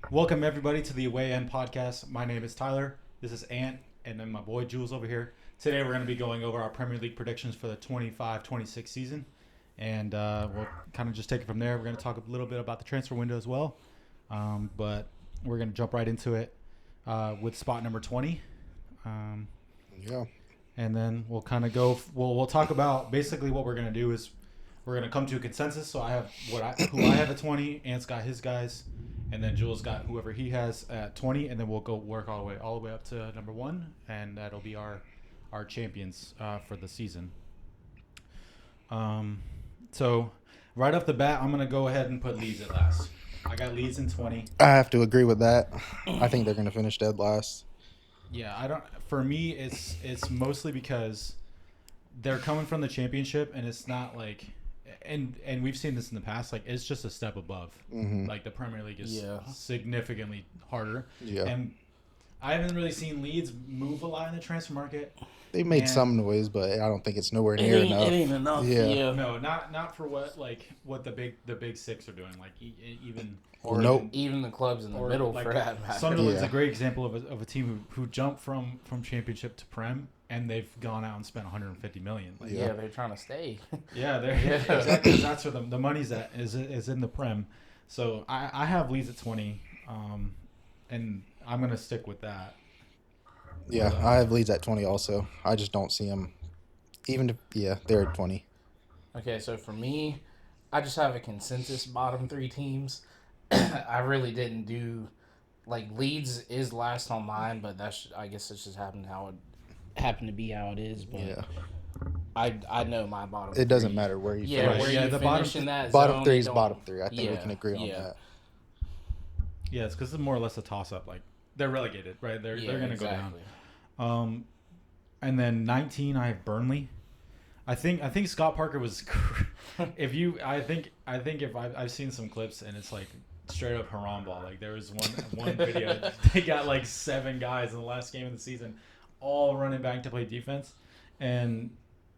Welcome everybody to the Away End podcast. My name is Tyler. This is Ant, and then my boy Jules over here. Today we're going to be going over our Premier League predictions for the 25-26 season, and we'll kind of just take it from there. We're going to talk a little bit about the transfer window as well, but we're going to jump right into it with spot number 20. Yeah. And then we'll kind of go. We'll talk about basically what we're going to do is we're going to come to a consensus. So I have who I have at 20. Ant's got his guys. And then Jules got whoever he has at 20, and then we'll go work all the way up to number 1, and that'll be our champions for the season. So right off the bat, I'm gonna go ahead and put Leeds at last. I got Leeds in 20. I have to agree with that. I think they're going to finish dead last. Yeah, I don't. For me, it's mostly because they're coming from the championship, and it's not like. And we've seen this in the past. Like, it's just a step above. Mm-hmm. Like, the Premier League is significantly harder. Yeah. And I haven't really seen Leeds move a lot in the transfer market. They made some noise, but I don't think it's nowhere near enough. It ain't enough. Yeah. No, not for what the big six are doing. Like even even the clubs in the middle like for that matter. Sunderland's a great example of a team who jumped from championship to Prem, and they've gone out and spent 150 million. Like, yeah, they're trying to stay. Yeah, exactly. That's where the money's at is in the Prem. So I have Leeds at 20, and I'm gonna stick with that. Yeah, I have Leeds at 20 also. I just don't see them. They're at 20. Okay, so for me, I just have a consensus bottom 3 teams. I really didn't do like Leeds is last on mine, but I guess it's just happened to be how it is. But Yeah. I know my bottom. It doesn't 3. matter where you Yeah, finish. where Yeah, you the finish in that Bottom zone, 3 is don't- bottom 3. I think we Yeah, can agree on yeah. that. Yeah, it's because it's more or less a toss up. Like they're relegated, right? They're gonna go down. And then 19, I have Burnley. I think Scott Parker was. I've seen some clips and it's like straight up haram ball. Like there was one video they got like 7 guys in the last game of the season, all running back to play defense, and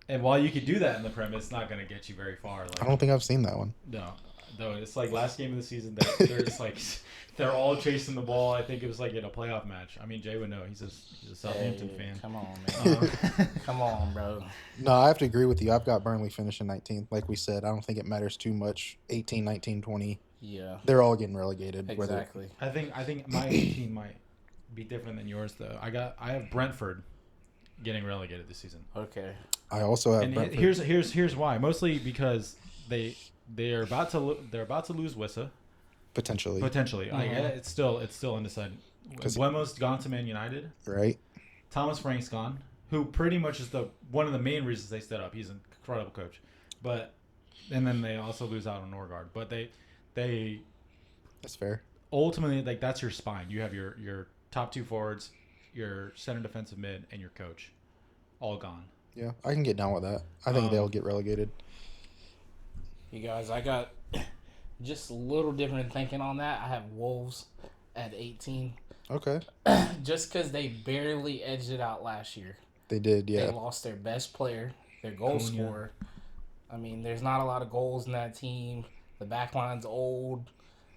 while you could do that in the Prem, it's not gonna get you very far. Like, I don't think I've seen that one. no, it's like last game of the season. They're just like they're all chasing the ball. I think it was like in a playoff match. I mean, Jay would know. He's a Southampton fan. Come on, man. Come on, bro. No, I have to agree with you. I've got Burnley finishing 19th. Like we said, I don't think it matters too much. 18, 19, 20. Yeah. They're all getting relegated. Exactly. I think my 18 might be different than yours though. I have Brentford getting relegated this season. Okay. I also have And Brentford. here's why. Mostly because they're about to lose Wissa. Potentially. It's still undecided. Buemo's gone to Man United. Right? Thomas Frank's gone, who pretty much is one of the main reasons they stood up. He's an incredible coach, and then they also lose out on Norgard. But they That's fair. ultimately, like, that's your spine. You have your top 2 forwards, your center defensive mid, and your coach, all gone. Yeah, I can get down with that. I think they'll get relegated. You guys, I got just a little different thinking on that. I have Wolves at 18. Okay. Just because they barely edged it out last year. They did, yeah. They lost their best player, their goal scorer. I mean, there's not a lot of goals in that team. The back line's old.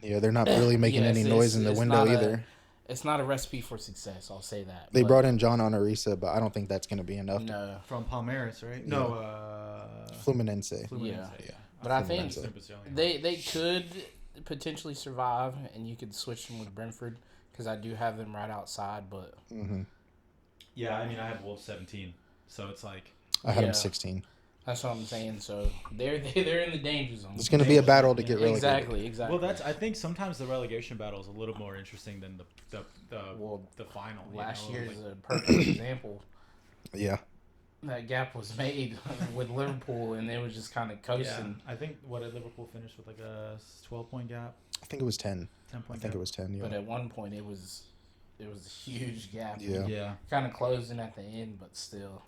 Yeah, they're not really making any noise in the window either. It's not a recipe for success, I'll say that. They brought in John Onorisa, but I don't think that's going to be enough. No. From Palmeiras, right? Yeah. No, Fluminense. Yeah. Yeah. But I think Fluminense. they could potentially survive, and you could switch them with Brentford because I do have them right outside. But yeah, I mean, I have Wolves 17, so it's like I had him 16. that's what I'm saying. So they're in the danger zone. It's going to be a battle to get relegated. Exactly. Well, I think sometimes the relegation battle is a little more interesting than the final. Last you know? year's a perfect example. Yeah. That gap was made with Liverpool, and they was just kind of coasting. I think did Liverpool finish with like a 12-point gap? I think it was 10. 10-point I think it was 10, yeah. But at one point, it was a huge gap. Yeah. Yeah. Kind of closing at the end, but still.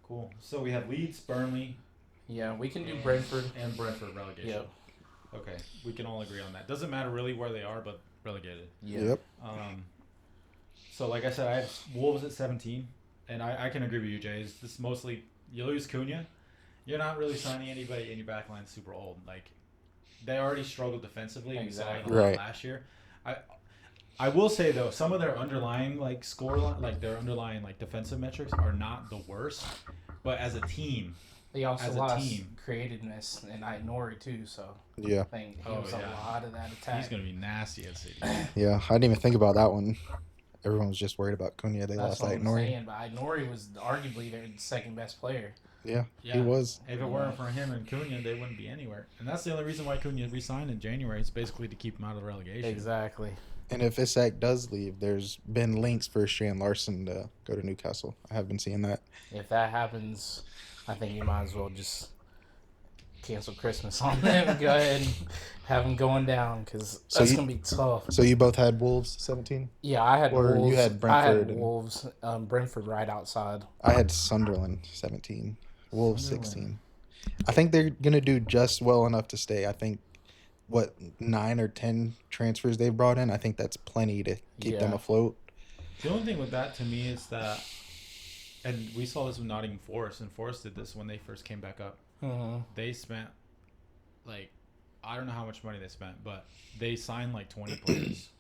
Cool. So we have Leeds, Burnley. Yeah, we can do Brentford. And Brentford relegation. Yep. Okay, we can all agree on that. Doesn't matter really where they are, but relegated. Yeah. Yep. So like I said, I have Wolves at 17, and I can agree with you, Jay. This mostly you lose Cunha, you're not really signing anybody in your back line super old. Like they already struggled defensively. Exactly. We saw it Right. last year. I will say though, some of their underlying like their underlying like defensive metrics are not the worst, but as a team, They also as a lost team, creativeness and Nori too. So Yeah. I think he was a lot of that attack. he's gonna be nasty at City. Yeah. I didn't even think about that one. Everyone was just worried about Cunha. They That's lost what I'm Nori. saying. But Nori was arguably their second best player. Yeah, he was. If it weren't for him and Cunha, they wouldn't be anywhere. And that's the only reason why Cunha re-signed in January. It's basically to keep him out of the relegation. Exactly. And if Isak does leave, there's been links for Strand Larson to go to Newcastle. I have been seeing that. If that happens, I think you might as well just cancel Christmas on them and go ahead and have them going down because that's going to be tough. So you both had Wolves 17? Yeah, I had Or Wolves. you had Brentford I had Wolves. Brentford right outside. I had Sunderland 17. Wolves 16. I think they're going to do just well enough to stay. I think, 9 or 10 transfers they've brought in, I think that's plenty to keep them afloat. The only thing with that to me is that, and we saw this with Nottingham Forest, and Forest did this when they first came back up. They spent, I don't know how much money they spent, but they signed 20 players.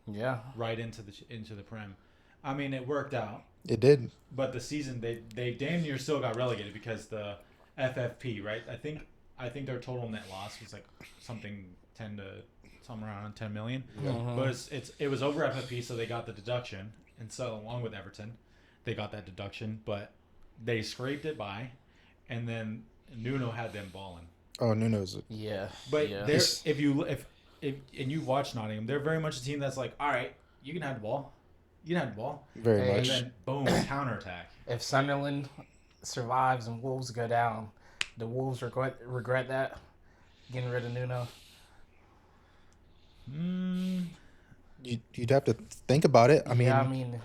Yeah. Right into the Prem. I mean, it worked out. It did. But the season, they damn near still got relegated because the FFP, right? I think their total net loss was something somewhere around 10 million. But it was over FFP, so they got the deduction, and so along with Everton, they got that deduction, but they scraped it by, and then Nuno had them balling. Oh, Nuno's. Yeah. But if you watch Nottingham, they're very much a team that's like, all right, you can have the ball. You can have the ball. Very much. And then, boom, counterattack. If Sunderland survives and Wolves go down, the Wolves regret that? Getting rid of Nuno? You'd have to think about it. I mean,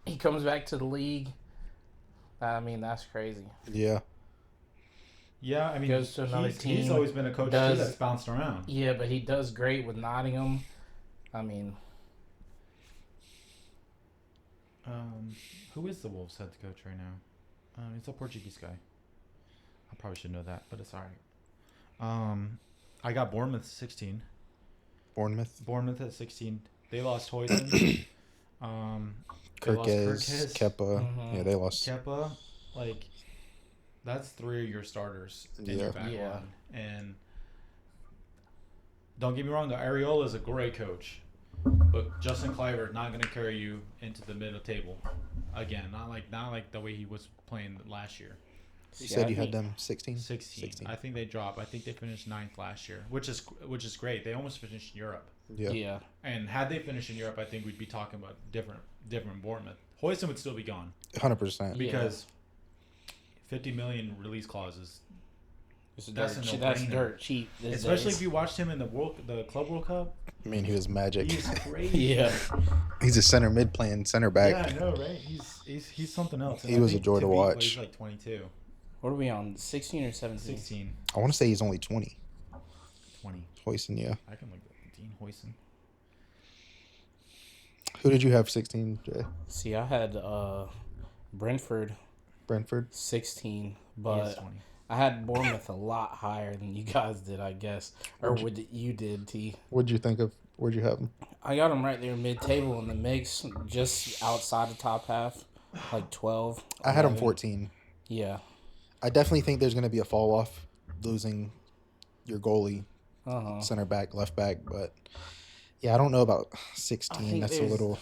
he comes back to the league. I mean, that's crazy. Yeah. Yeah, I mean, goes to another team. He's always been a coach too that's bounced around. Yeah, but he does great with Nottingham. I mean, who is the Wolves head coach right now? He's a Portuguese guy. I probably should know that, but it's all right. I got Bournemouth 16. Bournemouth at 16. They lost Hoyson. Kirkes, Kepa. Yeah, they lost. Kepa, that's 3 of your starters in your back line. And don't get me wrong, Areola is a great coach, but Justin Kluivert not going to carry you into the middle table again. Not like the way he was playing last year. You said you had them 16? 16. I think they dropped. I think they finished 9th last year, which is great. They almost finished in Europe. Yeah. And had they finished in Europe, I think we'd be talking about different Bournemouth. Hoyson would still be gone. 100%. Because 50 million release clauses. That's dirt cheap. Especially if you watched him in the Club World Cup. I mean, he was magic. He's great. Yeah. He's a center mid playing center back. Yeah, I know, right? He's something else. He was a joy to watch. He's 22. What are we on? 16 or 17? 16. I want to say he's only 20. 20. Hoyson, yeah. I can look at Dean Hoyson. Who did you have 16, Jay? See, I had Brentford 16, but I had Bournemouth a lot higher than you guys did, I guess. Or what you did, T. What'd you think of? Where'd you have them? I got them right there mid-table in the mix, just outside the top half, 12. I had them 14. Yeah. I definitely think there's going to be a fall off losing your goalie, center back, left back, but yeah, I don't know about 16. That's a little.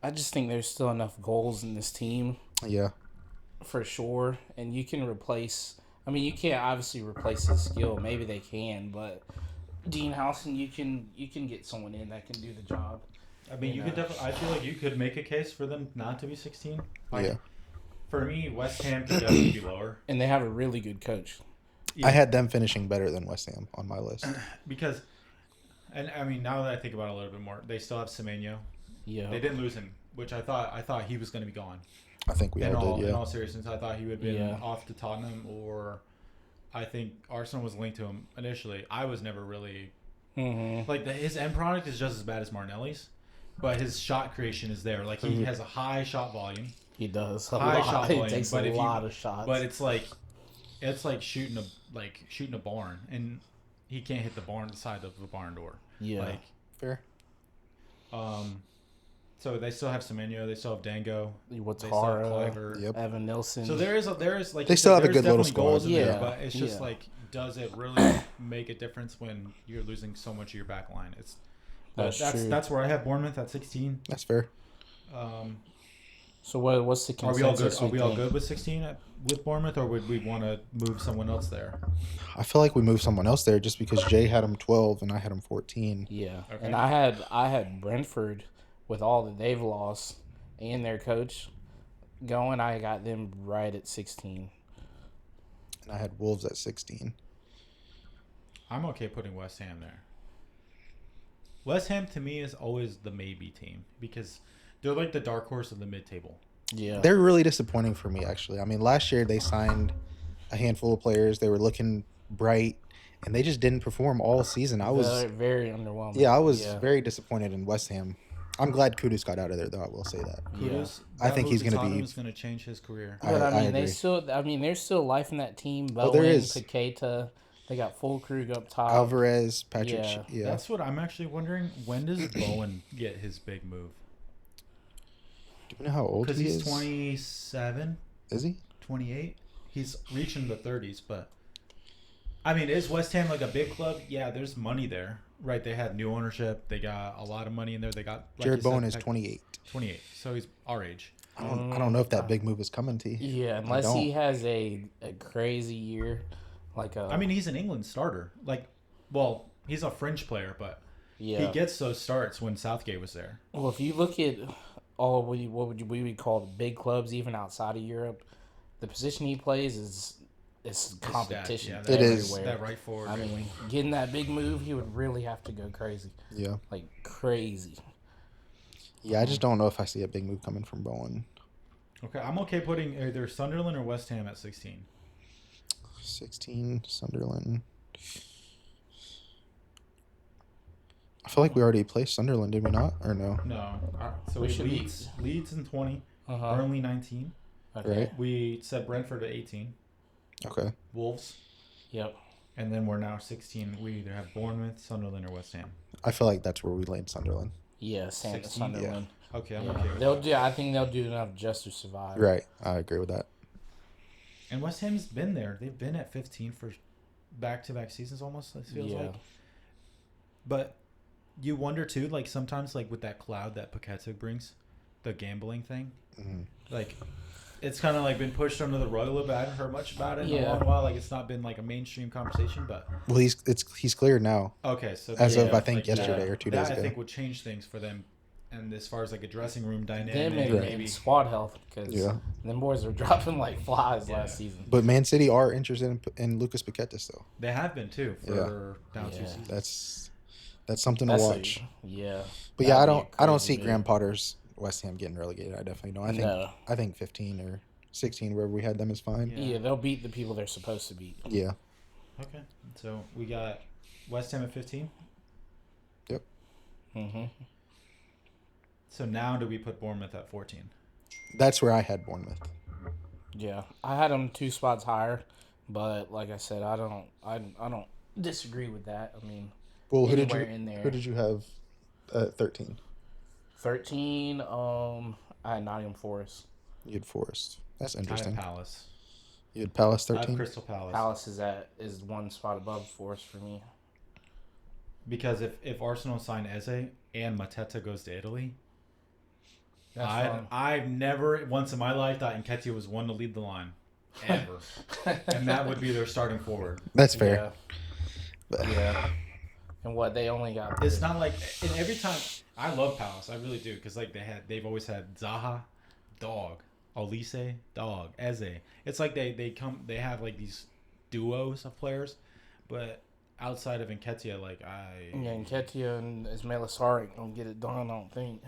I just think there's still enough goals in this team. Yeah. For sure, and you can replace. I mean, you can't obviously replace his skill. Maybe they can, but Dean Howson, you can get someone in that can do the job. I mean, you could definitely. I feel like you could make a case for them not to be 16. Yeah. For me, West Ham could definitely be lower. And they have a really good coach. Yeah. I had them finishing better than West Ham on my list. Because, and I mean, now that I think about it a little bit more, they still have Semenyo. Yeah. They didn't lose him, which I thought he was going to be gone. I think we all did, yeah. In all seriousness, I thought he would have been off to Tottenham, or I think Arsenal was linked to him initially. I was never really... his end product is just as bad as Martinelli's, but his shot creation is there. He has a high shot volume. He does. High shot volume. He takes a lot of shots. But it's like shooting a barn, and he can't hit the side of the barn door. Yeah. Fair. So they still have Semenyo, they still have Dango, What's they still have Hara, Cliver. Yep. Evan Nilsson. So there is like They you still said, have a there's good little definitely goals in squad. there, Yeah, but it's just yeah. like, does it really make a difference when you're losing so much of your back line? That's true. That's where I have Bournemouth at 16. That's fair. So what's the Are we all good? consensus? Are we all good with 16 with Bournemouth, or would we want to move someone else there? I feel like we moved someone else there just because Jay had him 12 and I had him 14. Yeah, Okay. and I had Brentford with all that they've lost and their coach going. I got them right at 16. And I had Wolves at 16. I'm okay putting West Ham there. West Ham to me is always the maybe team because they're like the dark horse of the mid-table. Yeah, They're really disappointing for me, actually. I mean, last year they signed a handful of players. They were looking bright, and they just didn't perform all season. I was very underwhelming. Yeah, I was very disappointed in West Ham. I'm glad Kudus got out of there, though. I will say that. Kudus, I think he's going gonna be- is going to change his career. But I they agree. still. I mean, there's still life in that team. Bowen, there is. Paqueta. They got full Krug up top. Alvarez, Patrick. Yeah. Yeah. That's what I'm actually wondering. When does Bowen get his big move? Do you know how old Because he he's is? 27, Is he? 28. He's reaching the 30s, but I mean, is West Ham like a big club? Yeah, there's money there, right? They had new ownership. They got a lot of money in there. They got Jared Bowen is 28. 28, so he's our age. I don't know if that big move is coming to you. Yeah, unless he has a crazy year, like a. I mean, he's an England starter. Like, well, he's a French player, but yeah. he gets those starts when Southgate was there. Well, if you look at all we would call the big clubs, even outside of Europe, the position he plays is competition. Yeah, It is. That right forward. I mean, getting that big move, he would really have to go crazy, Yeah. like crazy. Yeah, I just don't know if I see a big move coming from Bowen. Okay, I'm okay putting either Sunderland or West Ham at 16. 16, Sunderland. I feel like we already placed Sunderland, did we not? Or no? No. So We we should be- Leeds in 20, Uh-huh. Burnley 19. Okay. Right. We said Brentford at 18, Okay. Wolves, Yep. and then we're now 16. We either have Bournemouth, Sunderland, or West Ham. I feel like that's where we laid Sunderland. Yeah, 16, Sunderland. Okay, I'm Yeah. okay with They'll that. do. I think they'll do enough just to survive. Right. I agree with that. And West Ham's been there. They've been at 15 for back-to-back seasons almost, it feels Yeah. like. But you wonder, too, like sometimes like with that cloud that Paqueta brings, the gambling thing, like it's kind of like been pushed under the rug a little bit. I haven't heard much about it in a long while. Like it's not been like a mainstream conversation, but Well, he's cleared now. okay. So As of Yeah, I think like, yesterday or 2 days that ago. I think would change things for them, and as far as like a dressing room Them dynamic, and, maybe. and squad health because Yeah. them boys were dropping like flies Yeah. last season. But Man City are interested in Lucas Paqueta still. They have been too for down two Yeah. seasons. That's something to watch. Yeah. But yeah, That'd be a I don't crazy see move. Graham Potter's West Ham getting relegated. I definitely don't. No. I think 15 or 16 wherever we had them is fine. Yeah. Yeah, they'll beat the people they're supposed to beat. Yeah. Okay, so we got West Ham at 15. Mm-hmm. So now do we put Bournemouth at 14? That's where I had Bournemouth. Yeah, I had them 2 spots higher, but like I said, I don't disagree with that. I mean, Well, who anywhere in there. did you have at 13? 13. I had Nottingham Forest. You had Forest. That's I had interesting. Palace. You had Palace I have 13. Crystal Palace. Palace is 1 spot above Forest for me. Because if Arsenal sign Eze and Mateta goes to Italy, That's fine. I've never once in my life thought Nketiah was one to lead the line, ever, and that would be their starting forward. That's fair. Yeah. Yeah. And what they only got? It's not like and every time I love Palace, I really do, because like they've always had Zaha, dog, Olise, dog, Eze. It's like they have like these duos of players, but outside of Nketiah, like Yeah, Nketiah and Ismail Sarr ain't gonna get it done. I don't think.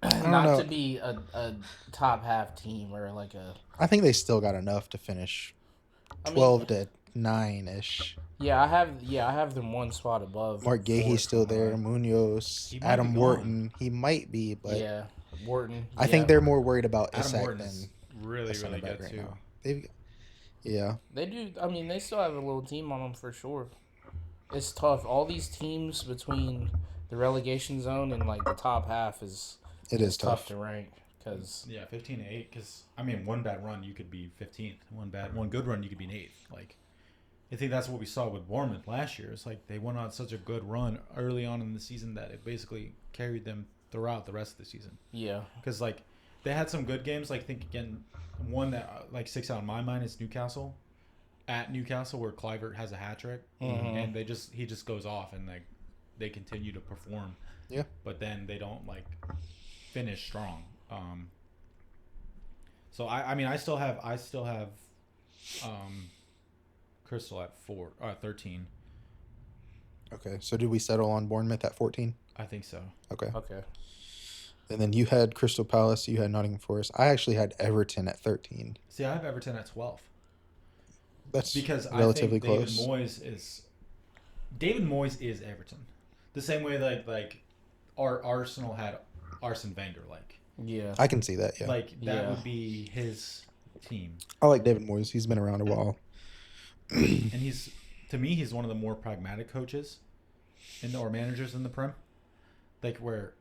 don't Not know. to be a top half team or like a. I think they still got enough to finish I mean, 12 to 9-ish. Yeah, I have them 1 spot above. Mark Gahey's Forest still for there. mine. Munoz, He might Adam be gone. Wharton. He might be, but Yeah, Wharton. I think they're more worried about Adam Isak Wharton than is really a center really back good right too. now. Yeah. They do. I mean, they still have a little team on them for sure. It's tough. All these teams between the relegation zone in like the top half is It is tough tough. to rank because Yeah, 15-8. Because I mean, one bad run you could be 15th. One good run you could be in 8th. Like, I think that's what we saw with Bournemouth last year. It's like they went on such a good run early on in the season that it basically carried them throughout the rest of the season. yeah, Because like they had some good games. Like, think again, one that like sticks out in my mind is Newcastle. At Newcastle, where Kluivert has a hat trick, and he just goes off, and like they continue to perform. Yeah. But then they don't like finish strong. So I mean I still have Crystal at 13. Okay, so did we settle on Bournemouth at 14? I think so. Okay. okay. And then you had Crystal Palace, you had Nottingham Forest. I actually had Everton at 13. See, I have Everton at 12 That's because relatively I think close. David Moyes is Everton, the same way like our Arsenal had Arsene Wenger. Like, Yeah, I can see that, yeah. like that would be his team. I like David Moyes. He's been around a while. And to me, he's one of the more pragmatic coaches or managers in the Prem. Like where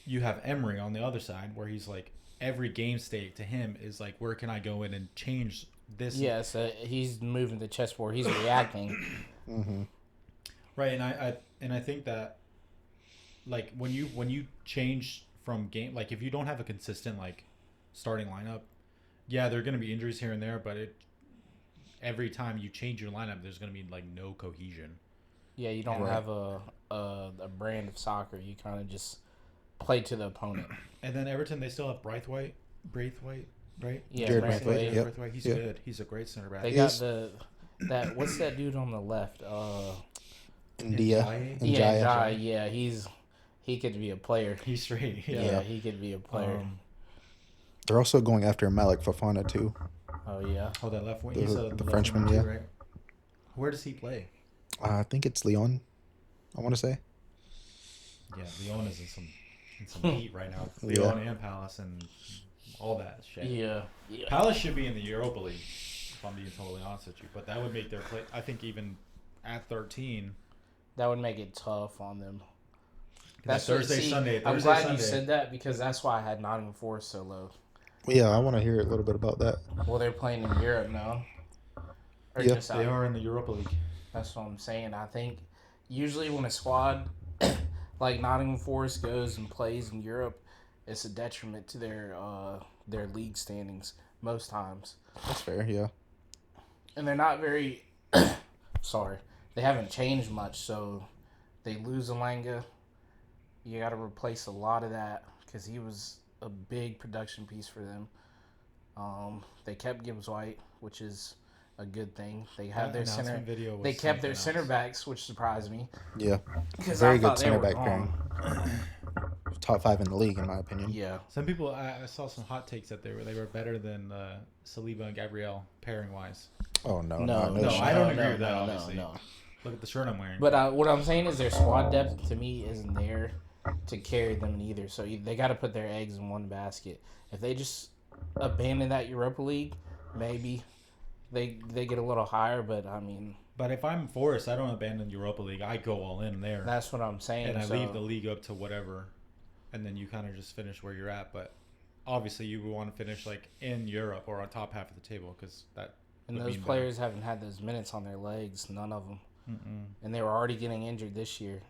you have Emery on the other side, where he's like every game state to him is like, where can I go in and change this? yeah. So he's moving the chessboard. He's reacting. Mm-hmm. Right, and I think that like when you change from game, like if you don't have a consistent like starting lineup, yeah, there are going to be injuries here and there, but every time you change your lineup, there's going to be like no cohesion. Yeah, you don't have a brand of soccer. You kind of just play to the opponent. And then Everton, they still have Braithwaite, right? Yeah, Jared Braithwaite. Braithwaite, yep. Braithwaite. He's Yep. good. He's a great center back. They got that. What's that dude on the left? India. Ndiaye? Yeah, Njaya. Jai. Yeah, he could be a player. He's straight. Yeah, he could be a player. They're also going after Malik Fofana, too. Oh yeah. Oh, that left wing. The- He's the left Frenchman, winger yeah. too, right? Where does he play? I think it's Lyon, I want to say. Yeah, Lyon is in some heat right now. Yeah. Lyon and Palace and all that shit. Yeah. Palace should be in the Europa League, if I'm being totally honest with you. But that would make their play. I think even at 13. That would make it tough on them. That's what- Thursday, see, Sunday. I'm Thursday, glad Sunday. you said that because that's why I had Nottingham Forest so low. Yeah, I want to hear a little bit about that. Well, they're playing in Europe now. Or Yeah. just They out- are in the Europa League. That's what I'm saying. I think usually when a squad like Nottingham Forest goes and plays in Europe, it's a detriment to their league standings most times. That's fair, yeah. And they're not very sorry. They haven't changed much, so they lose Alanga. You got to replace a lot of that because he was a big production piece for them. They kept Gibbs White, which is a good thing. They have their center. Announcement video was They kept their something center else. backs, which surprised me. Yeah. Because Very I good thought they center were back wrong. pairing. Top 5 in the league, in my opinion. Yeah. Some people, I saw some hot takes that they were better than Saliba and Gabriel pairing wise. Oh, no. No, shit. I don't agree with that, no, obviously. No. Look at the shirt I'm wearing. But what I'm saying is their squad depth to me isn't there to carry them either. So they got to put their eggs in one basket. If they just abandon that Europa League, maybe they get a little higher. But I mean, But if I'm Forest, I don't abandon Europa League. I go all in there, that's what I'm saying. and I so, leave the league up to whatever, and then you kind of just finish where you're at. But obviously, you would want to finish like in Europe or on top half of the table because that. And would those mean players haven't had those minutes on their legs, none of them. Mm-mm. And they were already getting injured this year.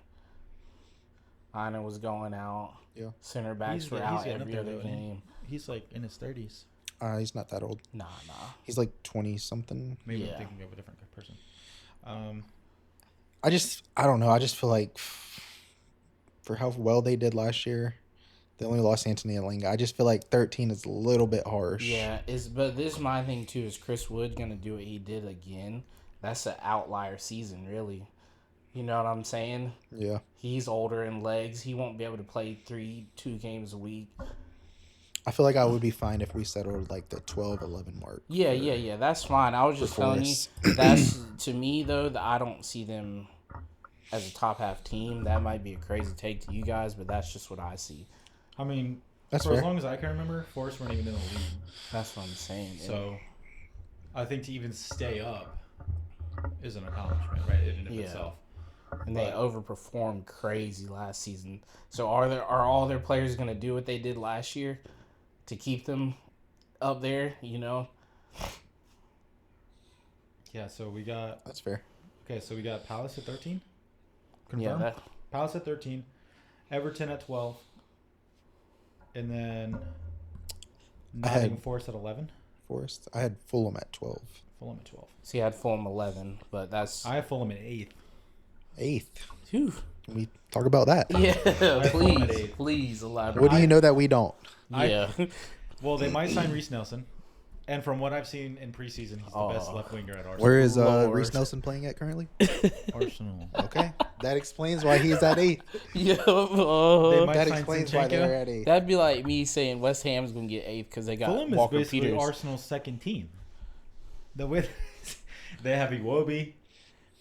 Ina was going out. Yeah. Center backs He's were getting out up every there, other though, isn't he? game. He's like in his 30s. He's not that old. Nah. He's like 20-something. Maybe Yeah. I'm thinking of a different person. I don't know. I just feel like for how well they did last year, they only lost Anthony Alanga. I just feel like 13 is a little bit harsh. Yeah, but this is my thing too. Is Chris Wood gonna do what he did again? That's an outlier season, really. You know what I'm saying? Yeah. He's older in legs. He won't be able to play 2 games a week. I feel like I would be fine if we settled like the 12-11 mark. Yeah. That's fine. I was just For telling you. Forest. That's to me though. That I don't see them as a top half team. That might be a crazy take to you guys, but that's just what I see. I mean, That's for fair. as long as I can remember, Forest weren't even in the league. That's what I'm saying. So, I think to even stay up is an accomplishment, right? In and of Yeah. itself. And they overperformed crazy last season. So are all their players going to do what they did last year to keep them up there? Yeah. So we got. That's fair. Okay, so we got Palace at 13. Yeah, Confirm. Palace at 13, Everton at 12, and then Nottingham Forest at 11. Forest. I had Fulham at 12. Fulham at 12. See, I had Fulham 11, but that's I have Fulham at 8th. 8th. Whew. Can we talk about that? Yeah, Fulham at please, 8th. please elaborate. What do you know that we don't? Yeah. Well, they might sign Reece Nelson, and from what I've seen in preseason, he's the best left winger at Arsenal. Where is Lord. Reece Nelson playing at currently? Arsenal? Okay, that explains why he's at 8th. Yeah. They might That sign explains why they're Zinchenko. at 8th. That'd be like me saying West Ham's going to get 8th because they got Fulham is Walker basically Peters. Arsenal's second team. The way they have Iwobi,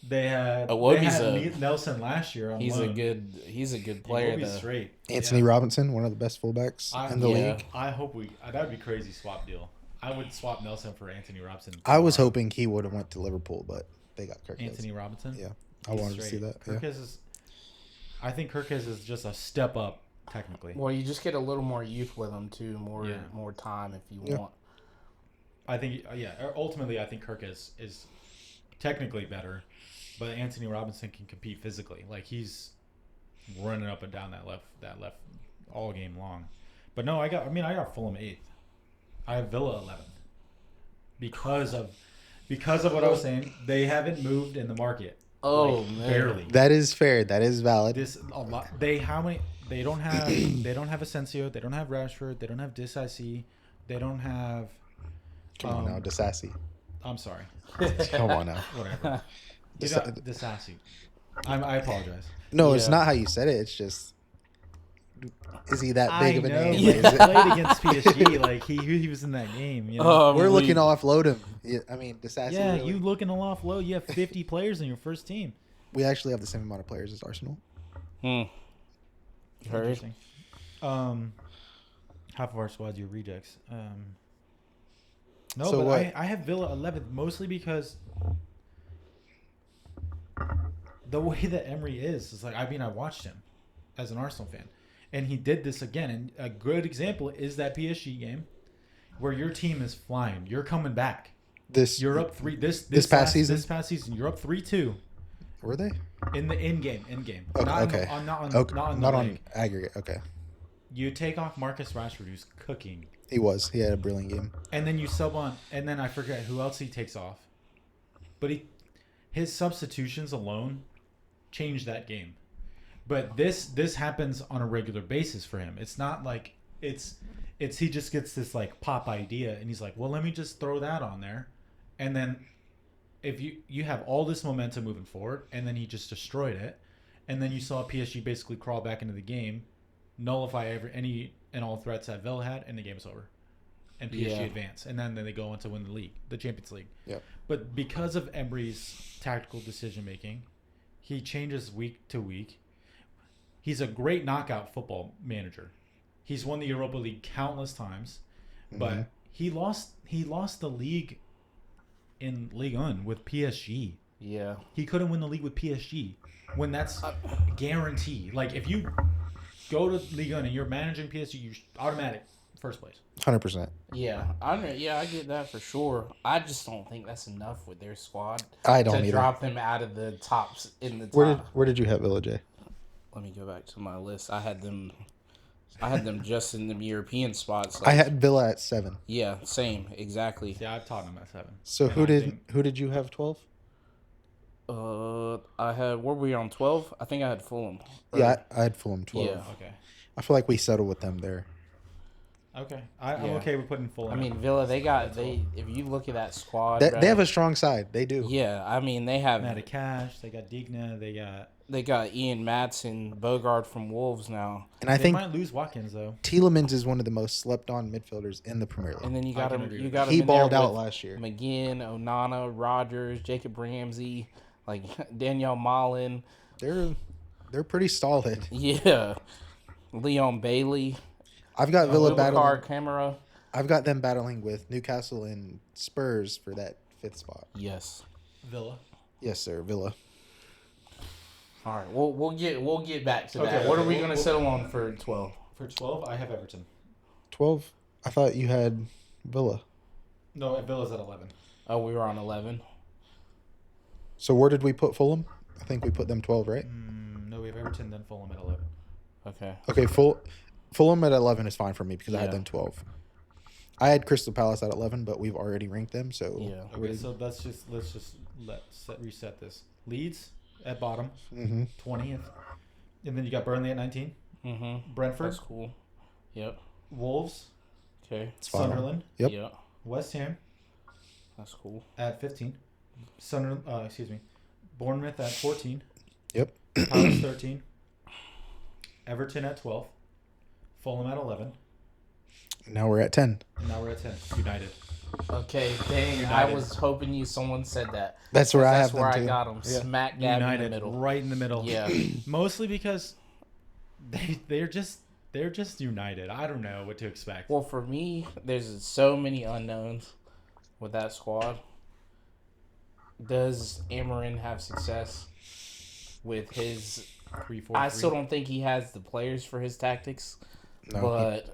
they had Nelson last year. On He's loan. he's a good player Iwobi's though. straight. Anthony Robinson, one of the best fullbacks in the league. I hope that would be a crazy swap deal. I would swap Nelson for Anthony Robinson. I was hoping he would have went to Liverpool, but they got Kirkes. Anthony Robinson. Yeah, I wanted to see that. I think Kirkes is just a step up technically. Well, you just get a little more youth with him too, more time if you want. I think ultimately I think Kirkes is technically better, but Anthony Robinson can compete physically. Like he's running up and down that left all game long. But no, I got Fulham 8th. I have Villa 11th. Because of what I was saying, they haven't moved in the market. Oh man, barely. That is fair. That is valid. They don't have Asensio, they don't have Rashford, they don't have Disasi, they don't have Come on now, Disasi. I'm sorry. Come on now. Whatever. You got Disasi. I apologize. No, it's not how you said it. It's just, is he that big of a name? He played against PSG. Like he was in that game. You know? We're looking to offload him. I mean, Disasi. Yeah, really, you looking to offload. You have 50 players in your first team. we actually have the same amount of players as Arsenal. Interesting. Half of our squad's your rejects. No, so but I have Villa 11th mostly because the way that Emery is like, I mean, I watched him as an Arsenal fan, and he did this again. And a good example is that PSG game where your team is flying. You're coming back. You're up 3. This past season. This past season, you're up 3-2. Were they in game? Okay, not on aggregate. Okay. You take off Marcus Rashford, who's cooking. He was. He had a brilliant game. And then you sub on, and then I forget who else he takes off. But his substitutions alone changed that game. But this happens on a regular basis for him. It's not like it's he just gets this like pop idea, and he's like, well, let me just throw that on there, and then if you have all this momentum moving forward, and then he just destroyed it, and then you saw PSG basically crawl back into the game, nullify any and all threats that Villa had, and the game's over, and PSG advance, and then they go on to win the Champions League. Yep. But because of Emery's tactical decision making, he changes week to week. He's a great knockout football manager. He's won the Europa League countless times, but he lost the league in Ligue 1 with PSG. Yeah. He couldn't win the league with PSG when that's guaranteed. Like if you go to Ligue 1 and you're managing PSG, you're automatic first place. 100%. Yeah, I get that for sure. I just don't think that's enough with their squad. I don't to either. Drop them out of the tops in the top. Where did you have Villa, Jay? Let me go back to my list. I had them just in the European spots. I had Villa at 7. Yeah, same, exactly. Yeah, I've Tottenham at 7. So who did you have 12? I had, were we on 12? I think I had Fulham. Yeah, I had Fulham 12. Yeah. Okay. I feel like we settled with them there. Okay. I'm okay with putting Fulham. I mean, Villa, if you look at that squad. They have a strong side. They do. Yeah, I mean, they have. Matty Cash, they got Digna, They got Ian Madsen, Bogard from Wolves now. And I think they might lose Watkins, though. Tielemans is one of the most slept-on midfielders in the Premier League. And then you got him. He balled out last year. McGinn, Onana, Rogers, Jacob Ramsey, like Danielle Malin. They're pretty solid. Yeah. Leon Bailey. I've got Villa battling. Camera. I've got them battling with Newcastle and Spurs for that 5th spot. Yes. Villa. Yes, sir. Villa. All right, we'll get back to that. Okay, What are okay, we we'll- gonna settle on for 12? For 12, I have Everton. 12. I thought you had Villa. No, Villa's at 11. Oh, we were on 11. So where did we put Fulham? I think we put them 12, right? No, we have Everton, then Fulham at 11. Okay. Okay, Fulham at 11 is fine for me because I had Yeah. them 12. I had Crystal Palace at 11, but we've already ranked them. So Yeah. Okay, so let's just reset this. Leeds at bottom, Mhm. 20th, and then you got Burnley at 19. Mm-hmm. Brentford, That's cool. Yep. Wolves, Okay. Spot on. Sunderland, Yep. Yeah. West Ham That's cool. at 15. Bournemouth at 14. Yep. Palace 13. Everton at 12. Fulham at 11. Now we're at 10. And now we're at 10. United. Okay, dang. I United. was hoping someone said that. That's where I That's have where them I too. got them. Yeah. Smack dab United in the middle. right in the middle. Yeah. Mostly because they're just United. I don't know what to expect. Well, for me, there's so many unknowns with that squad. Does Amarin have success with his? 3-4-3. I still don't think he has the players for his tactics, No, but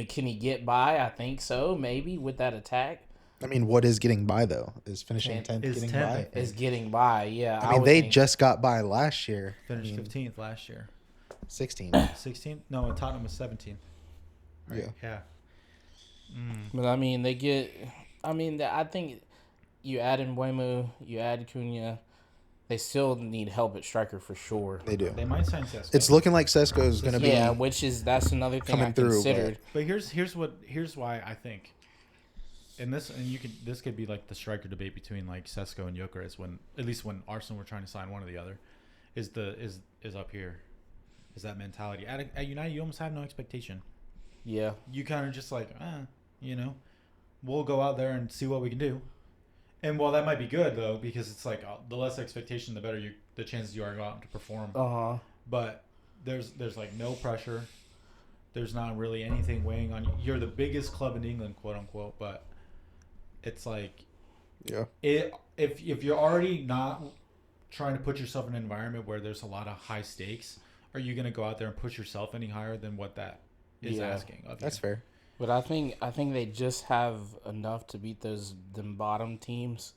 can he get by? I think so. Maybe with that attack, I mean, what is getting by though? Is finishing 10th Is getting 10th, I by? think. is getting by. Yeah, I mean, would they think. just got by last year. Finished I mean, 15th last year. 16. 16th? No, Tottenham was 17. Right. Yeah. But I mean, they get. I mean, I think you add Mbuemo, you add Cunha, they still need help at striker for sure. They do. They might sign Sesko. It's looking like Sesko is going to be. Yeah, that's another thing coming I through, considered. But here's why I think, and this could be like the striker debate between like Sesko and Gyökeres when at least when Arsenal were trying to sign one or the other, is up here, is that mentality at United you almost have no expectation. Yeah, You kind of just like we'll go out there and see what we can do, and while that might be good though because it's like the less expectation the better the chances you are go out to perform. But there's like no pressure. There's not really anything weighing on you. You're the biggest club in England, quote unquote, but it's like Yeah. if you're already not trying to put yourself in an environment where there's a lot of high stakes, are you going to go out there and push yourself any higher than what that is asking of you? That's fair. but I think they just have enough to beat them bottom teams.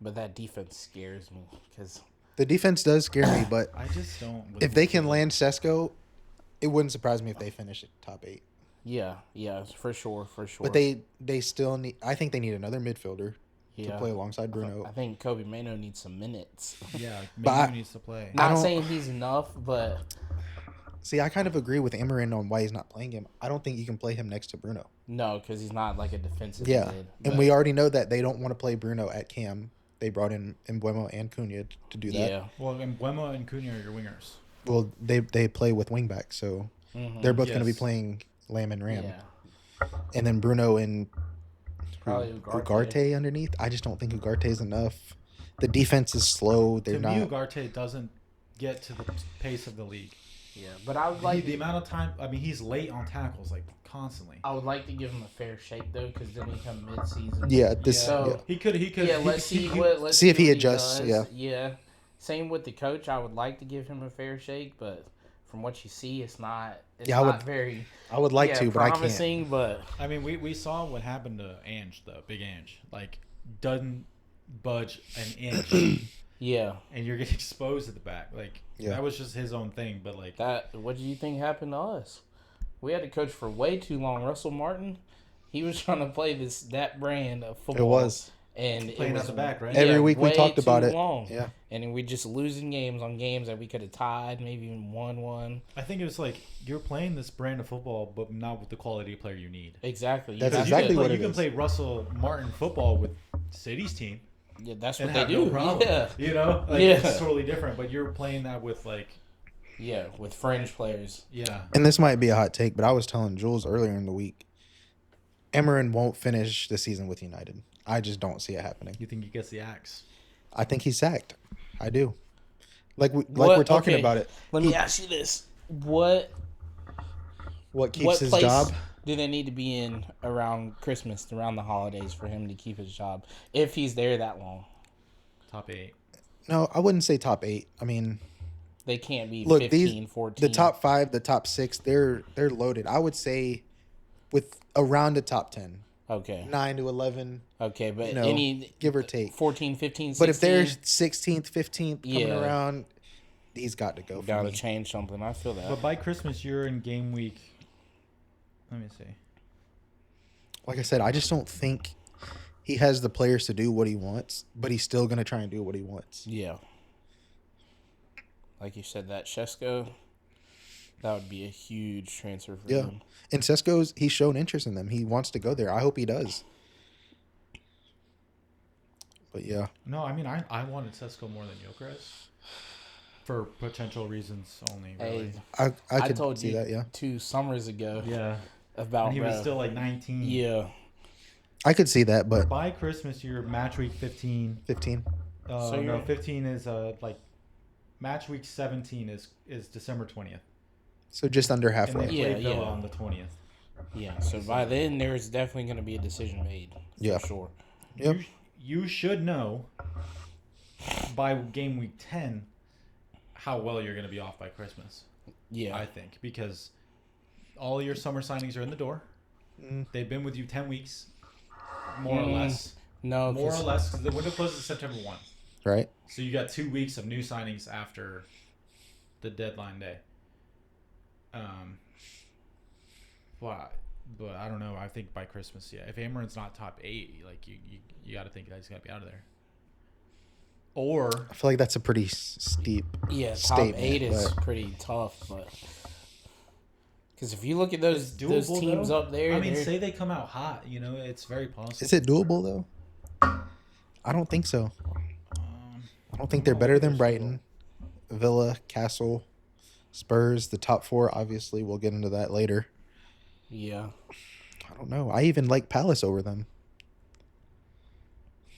But that defense scares me because The defense does scare me, but I just don't. if they can land Sesko, it wouldn't surprise me if they finish at top 8. yeah, for sure. But they still need. I think they need another midfielder to play alongside Bruno. I think Kobe Mano needs some minutes. Yeah, But maybe needs to play. I Not don't- saying he's enough, but See, I kind of agree with Amarin on why he's not playing him. I don't think you can play him next to Bruno. no, because he's not like a defensive Yeah, mid. and But we already know that they don't want to play Bruno at Cam. They brought in Mbuemo and Cunha to do that. yeah, Well, and Mbuemo and Cunha are your wingers. Well, they play with wingbacks, so they're both going to be Yes. playing Lamb and Ram, yeah. and then Bruno and Probably Ugarte. Ugarte underneath. I just don't think Ugarte is enough. The defense is slow. They're To not. me, Ugarte doesn't get to the pace of the league. Yeah, but I would like The amount of time. I mean, he's late on tackles like constantly. I would like to give him a fair shake though, because then he come mid-season. Yeah, this. So- yeah. He could. Yeah, let's see let's See if he what adjusts, does. Yeah. Same with the coach. I would like to give him a fair shake, but from what you see, it's not. It's Yeah, I not would very. I would like to, but I can't. promising, but I mean, we saw what happened to Ange, though. Big Ange, like doesn't budge an inch, yeah, and you're getting exposed at the back. Like Yeah. that was just his own thing. But like, that. What do you think happened to us? We had a coach for way too long. Russell Martin, he was trying to play that brand of football. It was. And Playing it out was the back, right? Every week we way talked about too it. long. Yeah. And then we just losing games on games that we could have tied, maybe even won one. I think it was like you're playing this brand of football, but not with the quality of player you need. Exactly. That's Because exactly you can what play, it you can is. play Russell Martin football with City's team. Yeah, that's And what they have do. no problem. Yeah. You know, like, Yeah. it's totally different. But you're playing that with like, Yeah, with fringe players. yeah, And this might be a hot take, but I was telling Jules earlier in the week, Amarin won't finish the season with United. I just don't see it happening. you think he gets the axe? I think he's sacked. I do. We're talking okay, about it. Let me ask you this: What What what keeps his place job? do they need to be in around Christmas, around the holidays, for him to keep his job if he's there that long? Top 8. No, I wouldn't say top 8. I mean, They can't be Look, 15, 14. the top 5, the top 6, they're loaded. I would say with around the top 10, Okay. 9 to 11. Okay, but You know, any give or take. 14, 15, 16. But if they're 16th, 15th coming Yeah. around, he's got to go for Got to me. change something. I feel that. But by Christmas, you're in game week. Let me see. Like I said, I just don't think he has the players to do what he wants, but he's still going to try and do what he wants. Yeah. Like you said, that Shesko, that would be a huge transfer for him. And Sesko's, he's shown interest in them. He wants to go there. I hope he does. But yeah. No, I mean, I wanted Sesko more than Gyökeres for potential reasons only. Really. Hey, I could told see you that, yeah. 2 summers ago Yeah. about And he was bro. still like 19. Yeah. I could see that, but By Christmas, you're match week 15. 15. So No, you're- 15 is like match week 17 is December 20th. So just under And halfway. they Yeah, play Villa yeah. on the 20th. Yeah. So by then, there's definitely going to be a decision made. For Yeah. sure. Yep. You should know by game week 10 how well you're going to be off by Christmas. Yeah. I think, because all your summer signings are in the door. They've been with you 10 weeks, more or less. No. More or less, because the window closes September 1. Right? So you got 2 weeks of new signings after the deadline day. But I don't know. I think by Christmas, yeah. If Amarin's not top 8, like you got to think that he's got to be out of there. Or I feel like that's a pretty steep Yeah, top statement, 8 is but- pretty tough, but because if you look at those it's doable, teams though. up there, I mean, they're- say they come out hot. You know, it's very possible. Is it doable, though? I don't think so. I don't think they're know better what than they're Brighton, Villa, Castle, Spurs. The top 4, obviously. We'll get into that later. yeah, I don't know. I even like Palace over them.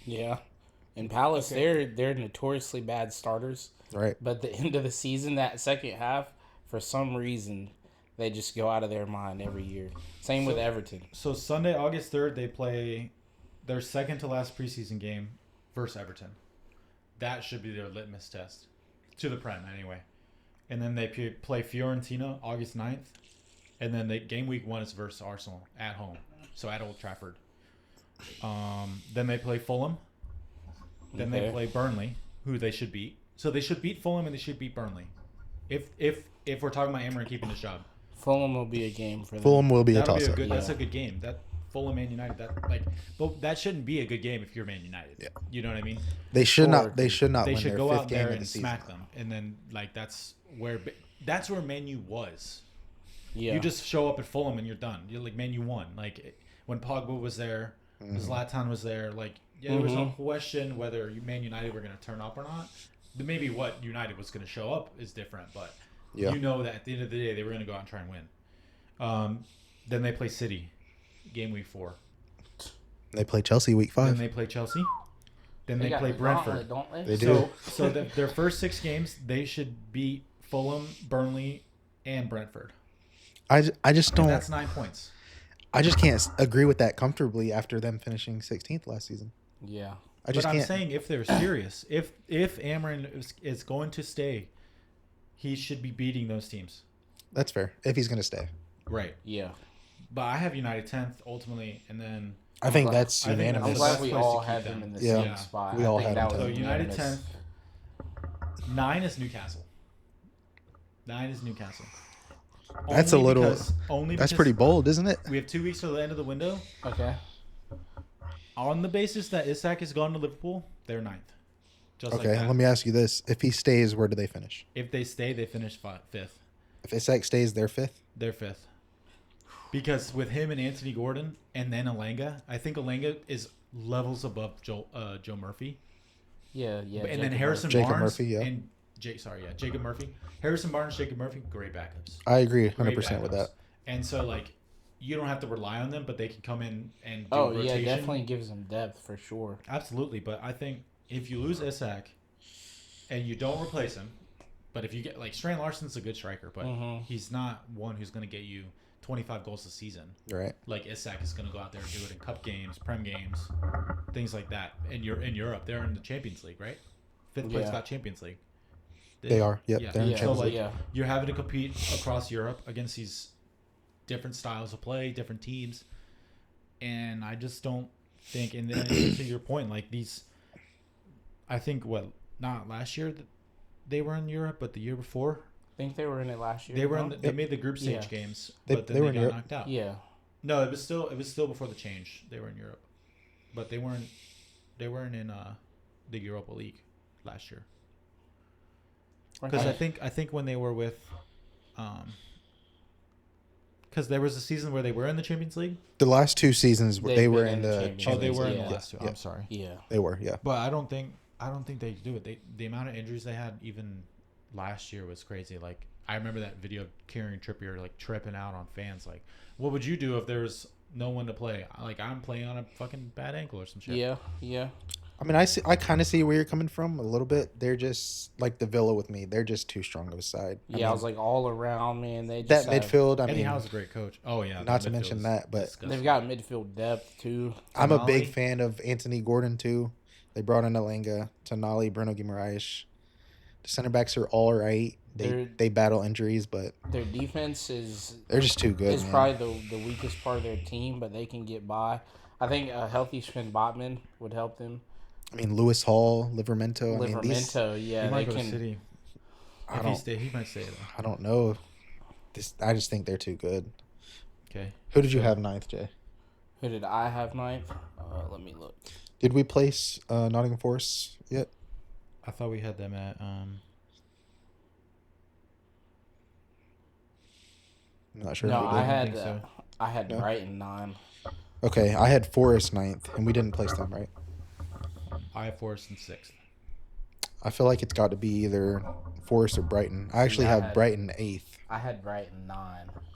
yeah. And Palace, they're notoriously bad starters, Right? but the end of the season, that second half, for some reason, they just go out of their mind every year. Same with Everton. So Sunday, August 3rd, they play their second to last preseason game versus Everton. That should be their litmus test to the Prem anyway. And then they play Fiorentina August 9th. And then game week 1 is versus Arsenal at home. So at Old Trafford. Then they play Fulham. Then they Okay. play Burnley, who they should beat. So they should beat Fulham and they should beat Burnley. If we're talking about Amarin keeping his job. Fulham will be a game for them. Fulham will be a That'll be toss-up. That's Yeah. a good game. That Fulham Man United. But that shouldn't be a good game if you're Man United. Yeah. You know what I mean? They should Sure. not. They should not They win should their go 5th out game there of the and season. smack them, and then that's where Man U was. Yeah. You just show up at Fulham and you're done. You're like, Man U won. Like when Pogba was there, Zlatan was there. Like there was no question whether Man United were going to turn up or not. Maybe what United was going to show up is different, but Yeah. you know that at the end of the day they were going to go out and try and win. Then they play City, game week 4. They play Chelsea week Then 5. they play Chelsea. Then they got play the Brentford. gauntlet, don't They they? do. So their first 6 games, they should beat Fulham, Burnley, and Brentford. I just And don't. that's 9 points. I just can't agree with that comfortably after them finishing 16th last season. Yeah. I just But I'm can't. saying if they're serious, if Amarin is going to stay, he should be beating those teams. That's fair if he's going to stay. Right. Yeah. But I have United 10th ultimately, and then I think glad- that's I think unanimous. I'm That's glad the we place all to had keep them them. in the Yeah. same spot. We I all think had that them was so United unanimous. 10th. 9 is Newcastle. 9 is Newcastle. That's a little. Only That's because pretty bold, isn't it? We have 2 weeks till the end of the window. Okay. On the basis that Isak has gone to Liverpool, they're 9th. Just Okay, like that. let me ask you this: if he stays, where do they finish? If they stay, they finish 5th. If Isak stays, they're 5th. They're 5th. Because with him and Anthony Gordon and then Alanga, I think Alanga is levels above Joe Murphy. Yeah. Yeah. And then Jacob Harrison Jacob Barnes Murphy, yeah. and Jacob Murphy. Harrison Barnes, Jacob Murphy, great backups. I agree, Great 100% with backups. that. And so like you don't have to rely on them, but they can come in and do Oh rotation. yeah, definitely gives them depth for sure. Absolutely, but I think if you lose Isak and you don't replace him, but if you get like Strand Larson's a good striker, but he's not one who's going to get you 25 goals a season. Right. Like Isak is going to go out there and do it in cup games, prem games, things like that. And you're in Europe, they're in the Champions League, right? 5th place Yeah. got Champions League. They are. Yep. Yeah. They're in Yeah. So Champions like League. Yeah. you're having to compete across Europe against these different styles of play, different teams, and I just don't think. And then to your point, like these, I think not last year that they were in Europe, but the year before I think they were in it last year. they were in. no? They made the group stage Yeah. games, They- but they then were they in got Europe. knocked out. Yeah. No, it was still before the change. They were in Europe, but they weren't in the Europa League last year. Because Okay. I think when they were with, because there was a season where they were in the Champions League. The last 2 seasons, They've they were been in in the the Champions Oh, Champions they League. were in Yeah. the last two. Yeah. I'm sorry, Yeah. They were, yeah. but I don't think they do it. The amount of injuries they had even last year was crazy. Like I remember that video of Kieran Trippier like tripping out on fans. Like, what would you do if there was no one to play? Like I'm playing on a fucking bad ankle or some shit. Yeah. Yeah. I mean, I kind of see where you're coming from a little bit. They're just like the Villa with me. They're just too strong of a side. Yeah. I mean, was like all around, man. They that just have, midfield. I Eddie mean, Howe's a great coach. Oh yeah, not that to mention midfield is that, but disgusting. They've got midfield depth too. I'm a big Tonali? fan of Anthony Gordon too. They brought in Alenga, Tonali, Bruno Guimaraes. The center backs are all right. They battle injuries, but Their defense is they're just too good. Man. probably the weakest part of their team, but they can get by. I think a healthy Sven Botman would help them. I mean, Lewis Hall, Livermento. I mean, these. Livermento, yeah, he they might go to can. City. I If he might stay though. I don't know. I just think they're too good. Okay. Who did you have ninth, Jay? Who did I have ninth? Let me look. Did we place Nottingham Forest yet? I thought we had them at I'm not sure. No, if we I did. had think so. I had No? Brighton 9. Okay, I had Forest ninth, and we didn't place them right. I have Forest in 6th. I feel like it's got to be either Forest or Brighton. I actually I have had- Brighton 8th. I had Brighton 9.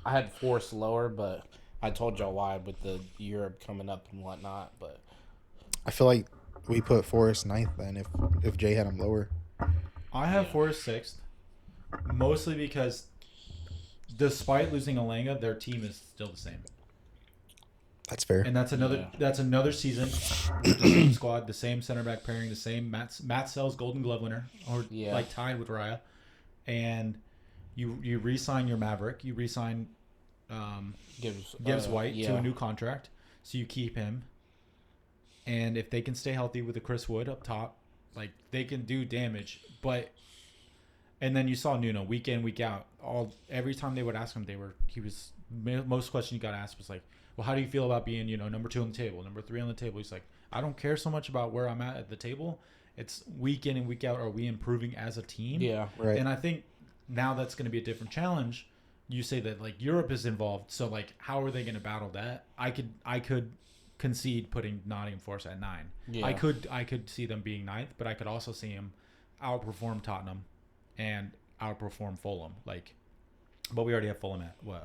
I had Forest lower, but I told y'all why with the Europe coming up and whatnot. But I feel like we put Forest ninth then if Jay had them lower. I have Forest 6th, mostly because despite losing Alanga, their team is still the same. That's fair. And that's another season with the same squad, the same center back pairing, the same Matt Sells Golden Glove winner, or Yeah. like tied with Raya. And you re-sign your Maverick, you re-sign Gibbs White to a new contract, so you keep him. And if they can stay healthy with the Chris Wood up top, like they can do damage. And then you saw Nuno week in, week out. Every time they would ask him, most question you got asked was like, well, how do you feel about being, number 2 on the table, number 3 on the table? He's like, I don't care so much about where I'm at the table. It's week in and week out. Are we improving as a team? Yeah. Right. And I think now that's going to be a different challenge. You say that like Europe is involved, so like how are they going to battle that? I could concede putting Nottingham Forest at 9. Yeah. I could see them being 9th, but I could also see them outperform Tottenham and outperform Fulham. But we already have Fulham at what?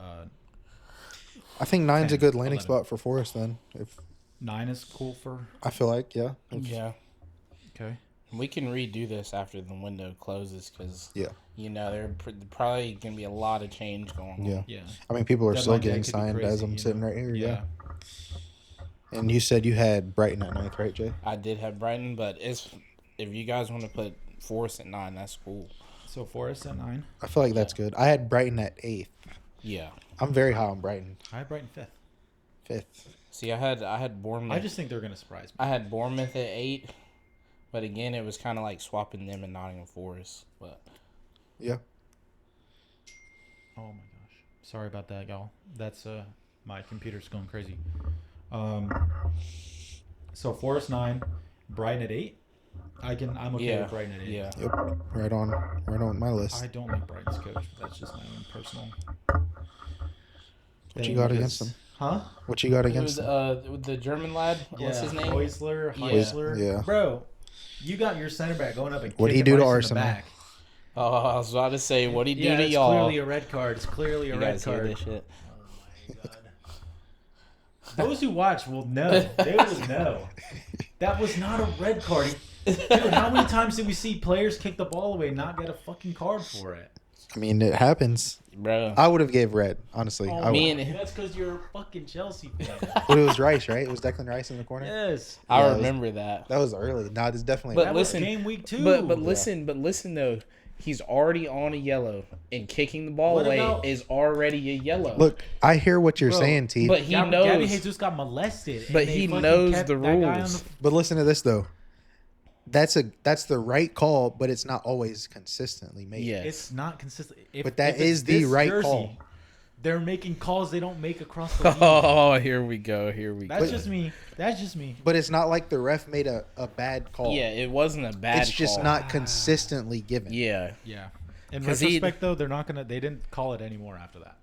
I think 9's a 10, good landing 11. spot for Forest then. If 9 is cool for. I feel like, yeah. Yeah. Okay. We can redo this after the window closes because, Yeah. There probably going to be a lot of change going on. Yeah. Yeah. I mean, people are still Deadline day getting could be signed crazy, as I'm sitting right here. Yeah. And you said you had Brighton at ninth, right, Jay? I did have Brighton, but if you guys want to put Forest at 9, that's cool. So Forest at 9. I feel like that's good. I had Brighton at 8th. Yeah. I'm very high on Brighton. I have Brighton 5th. 5th. See, I had Bournemouth. I just think they're going to surprise me. I had Bournemouth at 8, but again, it was kind of like swapping them and Nottingham Forest. But Yeah. Oh my gosh. Sorry about that, y'all. That's my computer's going crazy. So Forest 9, Brighton at 8. I'm okay with Brighton at 8. Yeah. Yep. Right on my list. I don't like Brighton's coach. That's just my own personal. What you got against them? Huh? What you got It against was them? the German lad. What's his name? Heisler. Yeah. Bro, you got your center back going up and What'd he kicking do to Rice in the Arsenal? back. Oh, I was about to say, what'd he do Yeah, to it's y'all? clearly a red card. It's clearly a You red guys hear card. this shit? Oh my god. Those who watch will know. They will know. That was not a red card. Dude, how many times did we see players kick the ball away and not get a fucking card for it? I mean, it happens. Bro. I would have gave red, honestly. Oh, I me would. and- that's because you're a fucking Chelsea fan. But it was Rice, right? It was Declan Rice in the corner. Yes. I Yeah, it was- remember that. That was early. Nah, it's definitely. But That listen, was game week 2. But listen though, He's already on a yellow, and kicking the ball What away about- is already a yellow. Look, I hear what you're Bro, saying, T. but he Gabby knows. Jesus got molested. and But they he fucking knows kept the that guy on rules. But listen to this though. That's the right call, but it's not always consistently made. Yes. It's not consistent. But that if it's is the this right jersey, call. They're making calls they don't make across the league. Oh, here we go. That's just me. That's just me. But it's not like the ref made a bad call. Yeah, it wasn't a bad It's just call. not consistently given. Yeah. Yeah. In 'Cause retrospect, though, they're not gonna. They didn't call it anymore after that.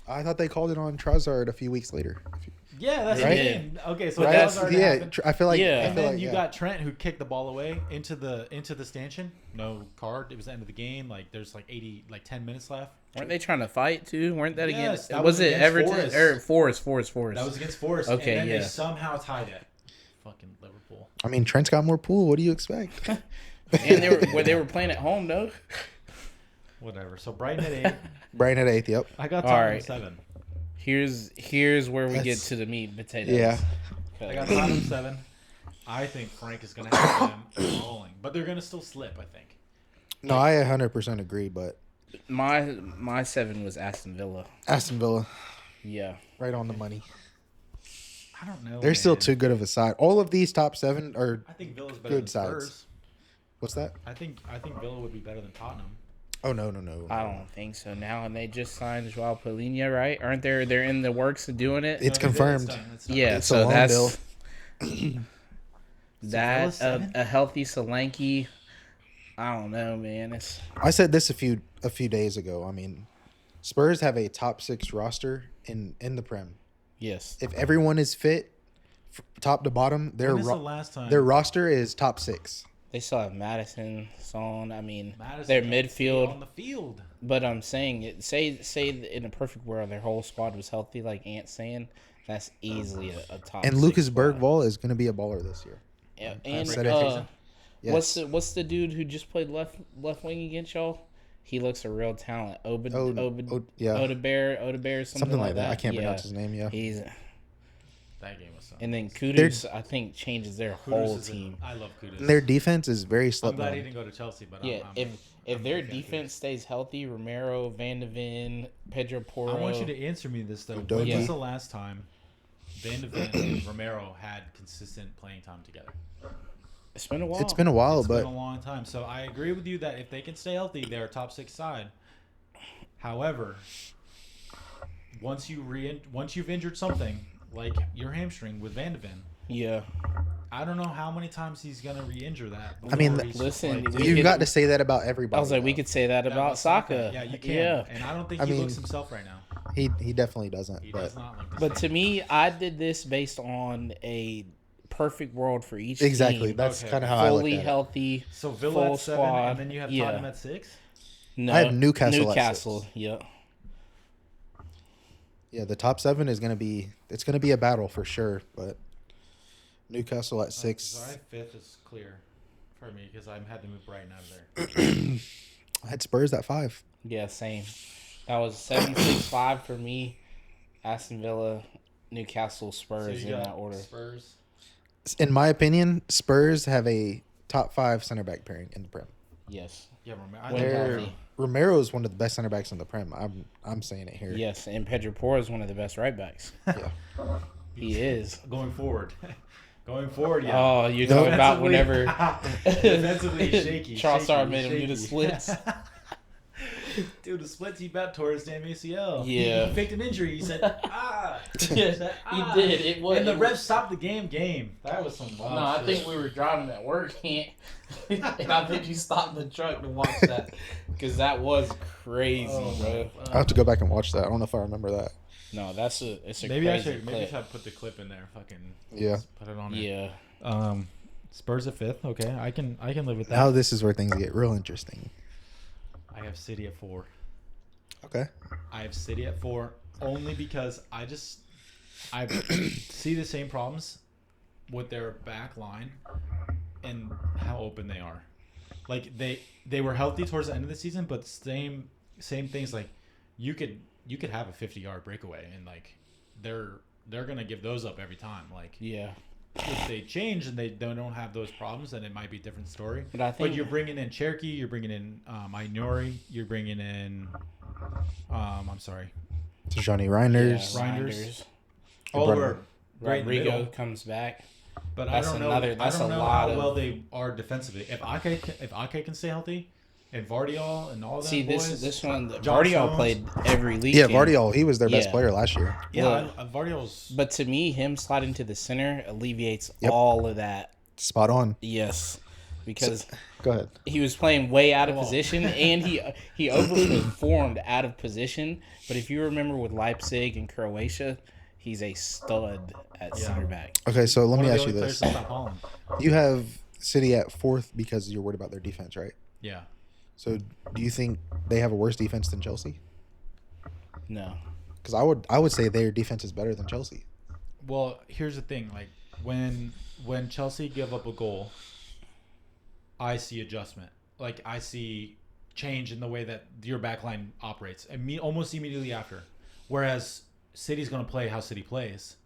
I thought they called it on Trossard a few weeks later. Yeah, that's They what I'm did. saying. Okay, so But that's that's- Yeah, I feel like. Yeah. I And feel then like, you yeah. got Trent who kicked the ball away into the stanchion. No card. It was the end of the game. Like there's like 10 minutes left. Weren't they trying to fight too? Weren't that Yes, against? that Was was it against Everton or Forest? That was against Forest. Okay, and then yeah. they somehow tied it. Fucking Liverpool. I mean, Trent's got more pool. What do you expect? And they were playing at home though. Whatever. So Brighton at 8. Brian at 8th. Yep. I got All Tottenham right. 7. Here's where we get That's- to the meat and potatoes. Yeah. I got Tottenham 7. I think Frank is going to have them rolling. But they're going to still slip, I think. No, I 100% agree. But My 7 was Aston Villa. Aston Villa, Yeah. right on the money. I don't know. They're still man. too good of a side. All of these top 7 are. I think Villa's better good than sides. Spurs. What's that? I think Villa would be better than Tottenham. Oh no. I don't think so now, and they just signed Joao Palhinha, right? Aren't they? They're in the works of doing it. It's No, they did. confirmed. It's done. It's done. Yeah, It's so a long that's bill. Villa 7? a healthy Solanke. I don't know, man. It's I said this a few days ago. I mean, Spurs have a top 6 roster in the Prem. yes. If everyone is fit, top to bottom, When is the last time? their roster is top 6. They still have Madison, Son. I mean, Madison their can't stay midfield. on the field. But I'm saying it. Say in a perfect world, their whole squad was healthy, like Ant's saying. That's easily a top. And 6 Lucas squad. Bergvall is going to be a baller this year. Yeah, and said it. Yes. what's the dude who just played left wing against y'all? He looks a real talent. Yeah. Odebear, Something like that. I can't pronounce his name. Yeah. He's That game was something. and then Kudus, I think, changes their Kudus whole is team. I love Kudus. And their defense is very I'm slept glad he on. didn't go to Chelsea, but Yeah, I'm if their a fan of defense stays healthy, Romero, Van de Ven, Pedro Porro. I want you to answer me this though. When Udogie. was the last time Van de Ven and Romero had consistent playing time together? It's been a while. It's been a while, It's but been a long time. So I agree with you that if they can stay healthy, they're a top 6 side. However, once you've injured something like your hamstring with Van de Ven, Yeah. I don't know how many times he's gonna re-injure that. I mean, before he's, listen, like, we you've could- got to say that about everybody. I was like, we though. could say that about Saka. Yeah, you can. Yeah. And I don't think I he mean, looks himself right now. He definitely doesn't. He But does not look the But same. to me, I did this based on a perfect world for each exactly, team. that's Okay. kind of how I look Fully at it. healthy. So Villa full at 7, squad. and then you have Yeah. Tottenham at 6. No, I have Newcastle at Newcastle. 6. Yeah. Yeah, the top 7 is going to be a battle for sure. But Newcastle at 6. So I have 5th is clear for me because I had to move Brighton out of there. I had Spurs at 5. Yeah, same. That was 7-6-5 for me. Aston Villa, Newcastle, So Spurs you in got that order. Spurs. In my opinion, Spurs have a top 5 center back pairing in the Prem. Yes. Yeah, When They're- healthy. Romero is one of the best center backs in the Prem. I'm saying it here. Yes, and Pedro Porro is one of the best right backs. Yeah. He is. Going forward. Going forward, yeah. Oh, you're talking about whenever Defensively shaky. Trossard shaky, made him do the shaky. splits. Dude, the splits he bet tore his damn ACL. Yeah. He faked an injury. He said, ah. Yeah, said, he did. It was. And the it ref was- stopped the game. That was some wild No, I shit. think we were driving at work, and I think you stopped the truck to watch that because that was crazy, Oh, bro. I have to go back and watch that. I don't know if I remember that. No, it's a Maybe I crazy should clip. put the clip in there. Fucking Yeah. put it on there. Yeah, Spurs at 5th. Okay, I can live with that. Now this is where things get real interesting. I have City at 4. Okay. I have City at 4 only because I see the same problems with their back line and how open they are. Like they were healthy towards the end of the season, but same things. Like you could have a 50-yard breakaway and like they're gonna give those up every time. Like yeah. if they change and they don't have those problems, then it might be a different story. But I think you're bringing in Cherokee, you're bringing in Ainori, you're bringing in I'm sorry, Johnny Reinders. Reinders. They All brought are in- great in the Rodrigo middle, comes back. but That's I don't know. another- that's I don't a know lot how of- well they are defensively. If Ake can stay healthy, and Vardiol and all that. See, boys, this one, John Vardiol Stones. played every league Yeah, game. Vardiol, he was their best Yeah. player last year. Yeah, Well, Vardiol's. But to me, him sliding to the center alleviates Yep. all of that. Spot on. Yes, because Go ahead. he was playing way out of Well- position, and he overperformed out of position. But if you remember with Leipzig and Croatia, he's a stud at center back. Okay, so let one me of the ask you only this. players to stop Holland. You have City at 4th because you're worried about their defense, right? Yeah. So do you think they have a worse defense than Chelsea? No, Because I would say their defense is better than Chelsea. Well, here's the thing. Like when Chelsea give up a goal, I see adjustment. Like I see change in the way that your backline operates, almost immediately after. Whereas City's going to play how City plays,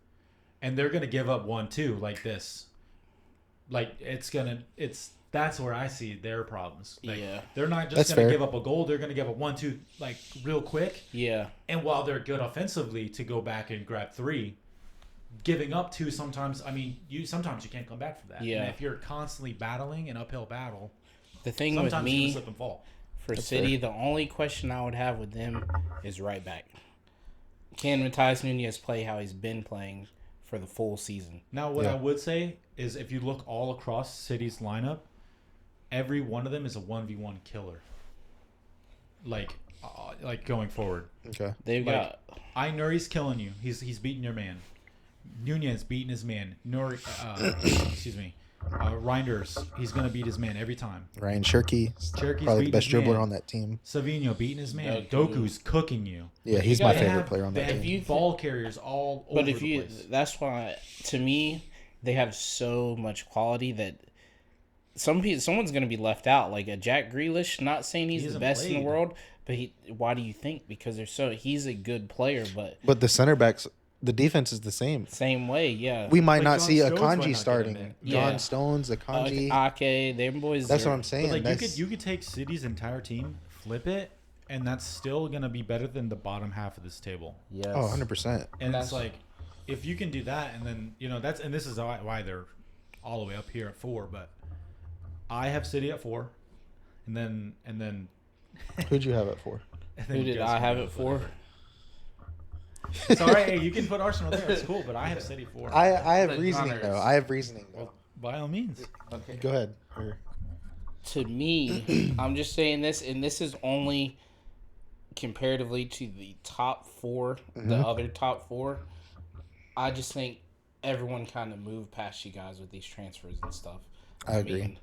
and they're going to give up 1-2 like this. Like that's where I see their problems. Like, Yeah. they're not That's just going to fair. give up a goal. They're going to give up 1-2 like real quick. yeah, And while they're good offensively to go back and grab 3, giving up 2 sometimes. I mean, sometimes you can't come back from that. Yeah. And if you're constantly battling an uphill battle, the thing with sometimes you're gonna me slip and fall. for City, the only question I would have with them is right back. Can Matthias Nunez play how he's been playing for the full season? Now, what Yeah. I would say is, if you look all across City's lineup, every one of them is a 1v1 killer. Like going forward. Okay. They've Like, got Ainuri's killing you. He's beating your man. Nunez beating his man. Excuse me. Reinders, he's gonna beat his man every time. Ryan Cherokee, Cherokee probably the beating best his dribbler man. on that team. Savino beating his man. Doku. Doku's cooking you. Yeah, You he's my gotta favorite have- player on they that have team. ball carriers all over But if the you, place. that's why to me they have so much quality that someone's going to be left out. Like a Jack Grealish, not saying he's He the hasn't best in the played. world, but why do you think? Because he's a good player, but But the center backs, the defense is the same. same way, yeah. We might Like not John see Stones might not Akanji get starting. in there. John Yeah. Stones, Akanji. Ake, them boys. That's are- what I'm saying. But like That's- you could take City's entire team, flip it, and that's still gonna be better than the bottom half of this table. Yes. Oh, 100%. And That's- it's like, if you can do that, and then and this is why they're all the way up here at 4. But I have City at 4, and then Who'd you have it for? and then Who you did guys I can have go it for? whatever. It's all right. Hey, you can put Arsenal there. It's cool. But I have City 4. I have The reasoning Gunners. though. I have reasoning though. By all means. Okay. Go ahead. Or- To me, I'm just saying this, and this is only comparatively to the top 4, the other top 4. I just think everyone kind of moved past you guys with these transfers and stuff. I agree.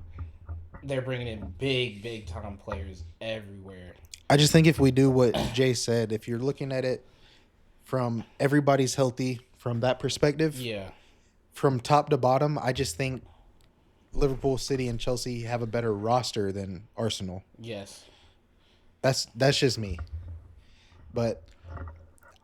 They're bringing in big time players everywhere. I just think if we do what Jay said, if you're looking at it from everybody's healthy from that perspective, Yeah. from top to bottom, I just think Liverpool, City, and Chelsea have a better roster than Arsenal. Yes. That's just me. But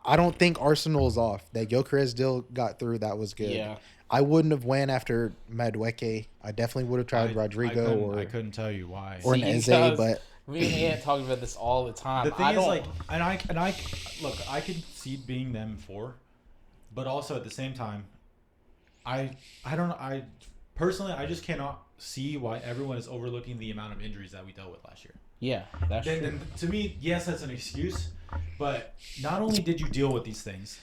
I don't think Arsenal is off. That Gyökeres deal got through. That was good. Yeah. I wouldn't have went after Madueke. I definitely would have tried Rodrigo I couldn't tell you why. or an See, Eze, because but me and Ant talk about this all the time. The thing I is, don't, like, and I look, I could see being them 4, but also at the same time, I don't know. I personally, I just cannot see why everyone is overlooking the amount of injuries that we dealt with last year. yeah, that's true. Then to me, yes, that's an excuse, but not only did you deal with these things,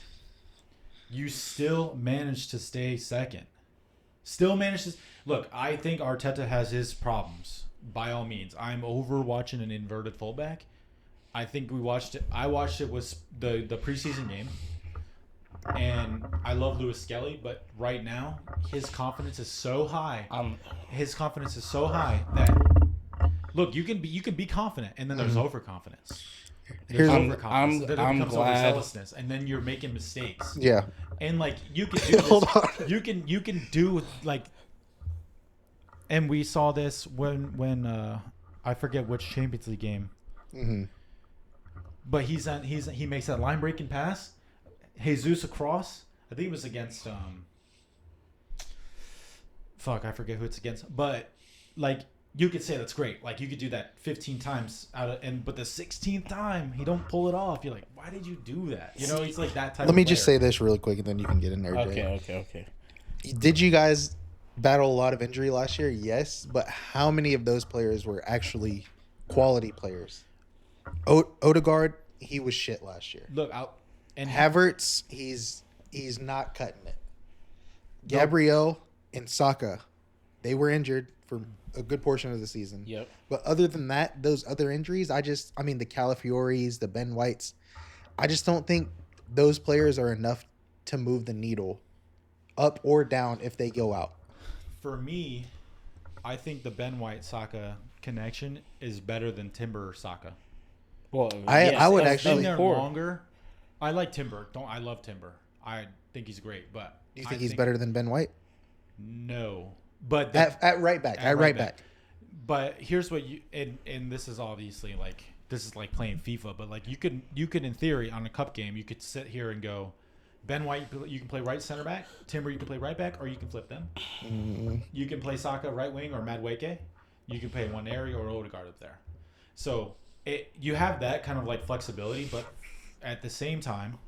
you still managed to stay second. Still managed to look. I think Arteta has his problems. By all means, I'm over watching an inverted fullback. I think we watched it. I watched it was the preseason game, and I love Lewis Skelly, but right now his confidence is so high. His confidence is so high that look, you can be confident, and then there's overconfidence. There's Here's- overconfidence. Then it I'm becomes glad- overzealousness, and then you're making mistakes. yeah. And like you can do Hold this, on. you can do like, and we saw this when I forget which Champions League game, hmm but he makes that line breaking pass, Jesus across. I think it was against I forget who it's against. But like you could say that's great. Like you could do that 15 times but the 16th time he don't pull it off. You're like, why did you do that? You know, he's like that type. Let me just say this really quick, and then you can get in there, Jay. Okay. Did you guys battle a lot of injury last year? Yes, but how many of those players were actually quality players? Odegaard, he was shit last year. Look out. And Havertz, he's not cutting it. Gabriel and Saka, they were injured for a good portion of the season. Yep. But other than that, those other injuries, the Calafioris, the Ben Whites, I just don't think those players are enough to move the needle up or down if they go out. For me, I think the Ben White Saka connection is better than Timber Saka. Well, I would Been actually. there longer. I like Timber. I love Timber. I think he's great, but Do you think he's better than Ben White? No, but At right back. At right back. But here's what and this is obviously like this is like playing FIFA, but like you could in theory on a cup game you could sit here and go, Ben White you can play right center back, Timber you can play right back, or you can flip them. You can play Saka right wing or Madueke. You can play Waneri or Odegaard up there. So you have that kind of like flexibility, but at the same time,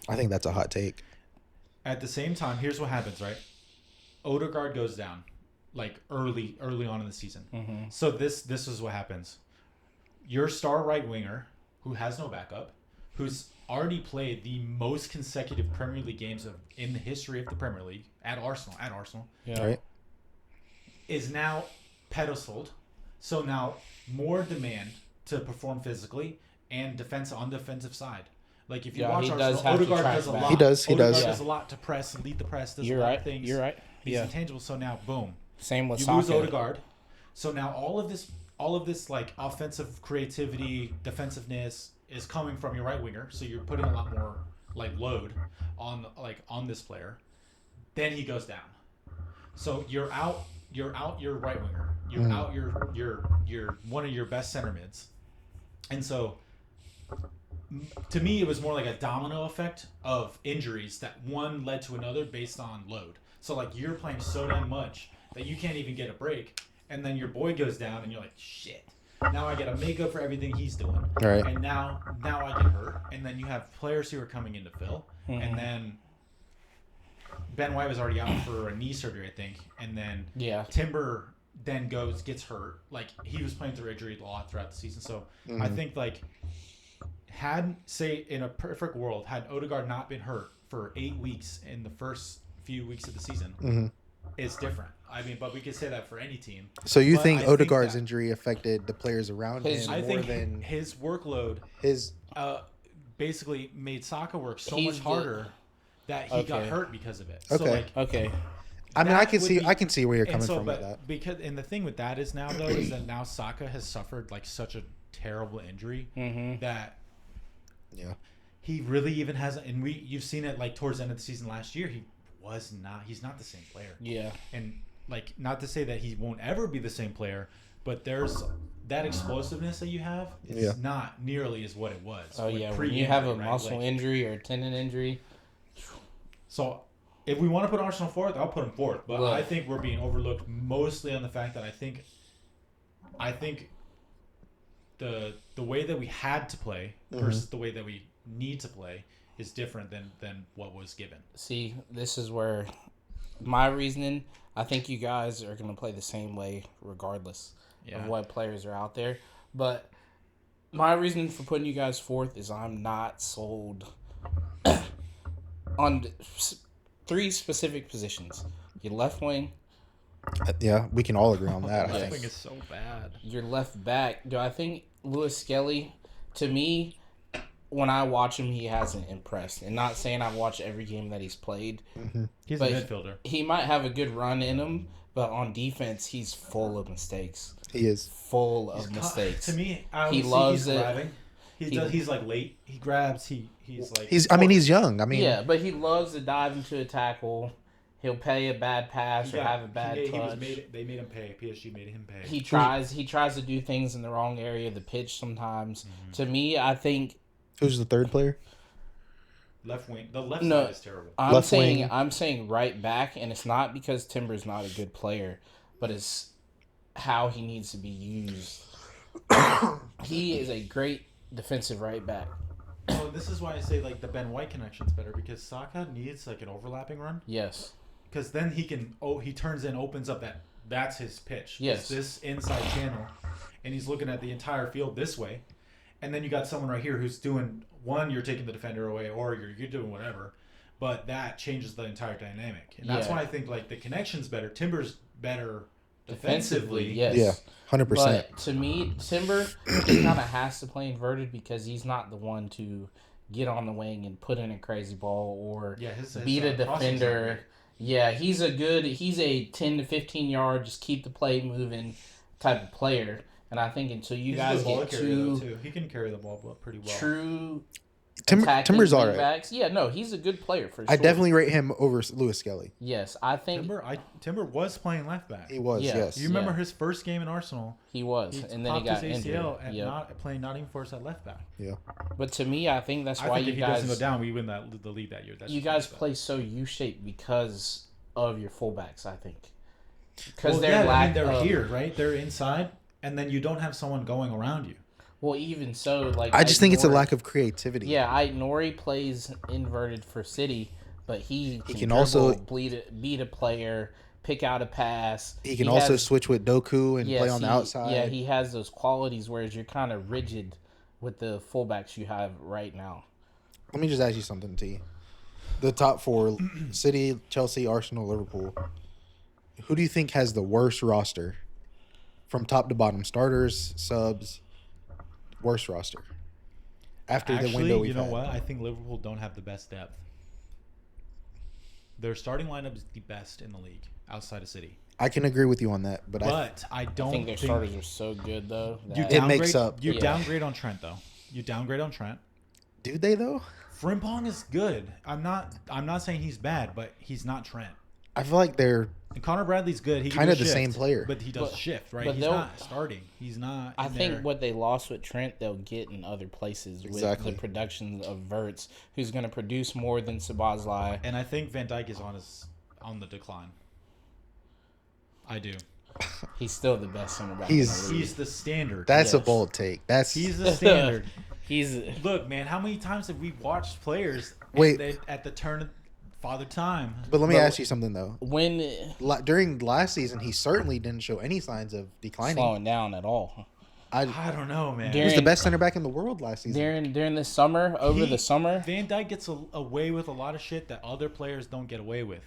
I think that's a hot take. At the same time, here's what happens, right? Odegaard goes down, like early on in the season. Mm-hmm. So this is what happens. Your star right winger, who has no backup, who's already played the most consecutive Premier League games in the history of the Premier League at Arsenal, Yeah. Right. is now pedestaled. So now more demand to perform physically and on the defensive side. Like if you watch Arsenal, Odegaard does a lot. He does. Odegaard does a lot to press and lead the press. Does You're a lot right. of things. You're right. He's Yeah. intangible. So now, boom, Same with you Saka. lose Odegaard. So now all of this like offensive creativity, defensiveness is coming from your right winger. So you're putting a lot more like load on this player. Then he goes down. So you're out your right winger. You're out your one of your best center mids. And so to me, it was more like a domino effect of injuries that one led to another based on load. So like you're playing so damn much that you can't even get a break, and then your boy goes down, and you're like, shit. Now I got to make up for everything he's doing, Right. and now I get hurt, and then you have players who are coming in to fill, and then Ben White was already out for a knee surgery, I think, and then Timber then gets hurt. Like he was playing through injury a lot throughout the season, so I think like. Say in a perfect world, had Odegaard not been hurt for 8 weeks in the first few weeks of the season, it's different. I mean, but we could say that for any team. So you think Odegaard's injury affected the players around him I more think than his workload basically made Saka work so much harder that he got hurt because of it. Okay. So like, I mean, I can see where you're coming from with that. And the thing with that is now though is that now Saka has suffered like such a terrible injury that. Yeah, he really even hasn't, and you've seen it like towards the end of the season last year. He's not the same player. Yeah, and like not to say that he won't ever be the same player, but there's that explosiveness that you have. It's not nearly as what it was. Oh yeah, when you have a muscle injury or a tendon injury. So, if we want to put Arsenal fourth, I'll put him fourth. But I think we're being overlooked mostly on the fact that I think. The way that we had to play versus the way that we need to play is different than what was given. See, this is where my reasoning, I think you guys are going to play the same way regardless of what players are out there. But my reason for putting you guys fourth is I'm not sold on 3 specific positions. Your left wing. Yeah, we can all agree on that. I think it's so bad. Your left back. Do I think Lewis Skelly, to me, when I watch him, he hasn't impressed. And not saying I've watched every game that he's played. He's a midfielder. He might have a good run in him, but on defense, he's full of mistakes. He is full of mistakes. To me, he loves it. Grabbing. He's like late. He grabs. He's like. He's young. I mean. Yeah, but he loves to dive into a tackle. He'll pay a bad pass or have a bad touch. They made him pay. PSG made him pay. He tries to do things in the wrong area of the pitch sometimes. To me, I think... Who's the third player? left wing. The left No. side is terrible. I'm saying right back, and it's not because Timber's not a good player, but it's how he needs to be used. He is a great defensive right back. Oh, this is why I say like the Ben White connection's better because Saka needs like an overlapping run. Yes. Because then he can. Oh, he turns in, opens up that's his pitch. Yes. It's this inside channel, and he's looking at the entire field this way, and then you got someone right here who's doing one. You're taking the defender away, or you're doing whatever, but that changes the entire dynamic, and that's why I think like the connection's better. Timber's better defensively. Yes. Yeah, 100%. But to me, Timber he kind of has to play inverted because he's not the one to get on the wing and put in a crazy ball or his beat a defender. Yeah, he's a 10 to 15 yard, just keep the play moving type of player. And I think until you guys get too. He can carry the ball pretty well. True. Timber's all right. Backs. Yeah, no, he's a good player for sure. I definitely rate him over Lewis Skelly. Yes, I think Timber was playing left back. He was, yes. You remember his first game in Arsenal? He was, and then he got his ACL injured. and not playing Nottingham Forest at left back. Yeah. But to me, I think that's why if you he guys doesn't go down, we win the league that year. You guys play so U-shaped because of your fullbacks, I think. Because they're here, right? They're inside, and then you don't have someone going around you. Well, even so, like I just think it's a lack of creativity. Yeah, Nori plays inverted for City, but he can also beat a player, pick out a pass. He can also switch with Doku and play on the outside. Yeah, he has those qualities, whereas you're kind of rigid with the fullbacks you have right now. Let me just ask you something, T. The top four, City, Chelsea, Arsenal, Liverpool. Who do you think has the worst roster? From top to bottom, starters, subs, worst roster. After the window we've had. What? I think Liverpool don't have the best depth. Their starting lineup is the best in the league outside of City. I can agree with you on that, but I don't think their starters are so good though. It makes up. You downgrade on Trent though. You downgrade on Trent. Do they though? Frimpong is good. I'm not saying he's bad, but he's not Trent. I feel like they're and Connor Bradley's good. He kind of the same player, but he does shift, right? He's not starting. He's not. I think what they lost with Trent, they'll get in other places with the production of Verts, who's going to produce more than Szoboszlai. And I think Van Dijk is on the decline. I do. He's still the best center back. He's the standard. That's a bold take. He's the standard. Look, man. How many times have we watched players at the turn of Father Time? But let me ask you something though. During last season, he certainly didn't show any signs of declining, slowing down at all. I don't know, man. He was the best center back in the world last season. During the summer, the summer, Van Dijk gets away with a lot of shit that other players don't get away with.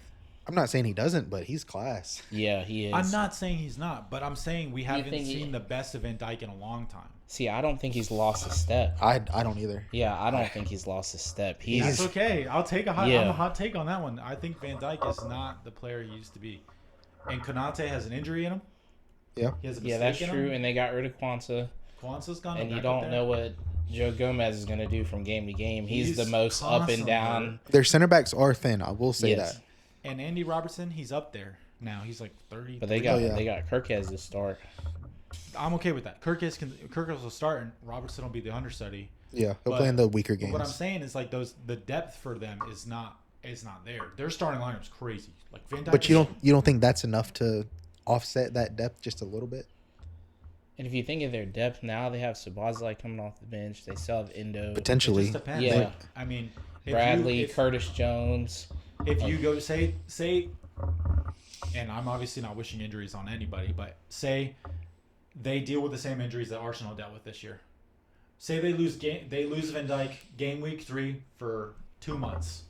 I'm not saying he doesn't, but he's class. Yeah, he is. I'm not saying he's not, but I'm saying we haven't seen the best of Van Dijk in a long time. See, I don't think he's lost a step. I don't either. Yeah, I don't think he's lost a step. That's okay. I'll take I'm a hot take on that one. I think Van Dijk is not the player he used to be. And Konate has an injury in him. Yeah. He has a mistake that's in true. him. And they got rid of Kwanzaa. Kwanzaa's gone. And you don't know what Joe Gomez is going to do from game to game. He's the most up and down. Their center backs are thin. I will say that. And Andy Robertson, he's up there now. He's like 30. But they got Kirkez to start. I'm okay with that. Kirkez will start, and Robertson will be the understudy. Yeah, he'll play in the weaker games. What I'm saying is like the depth for them is not there. Their starting lineup's crazy. Like Van Dijk. But you don't think that's enough to offset that depth just a little bit? And if you think of their depth now, they have Szoboszlai coming off the bench. They still have Endo. Potentially. It just depends. Yeah. Like, I mean, Bradley, Curtis Jones. If you go say, and I'm obviously not wishing injuries on anybody, but say they deal with the same injuries that Arsenal dealt with this year. Say they lose Van Dijk game week 3 for 2 months,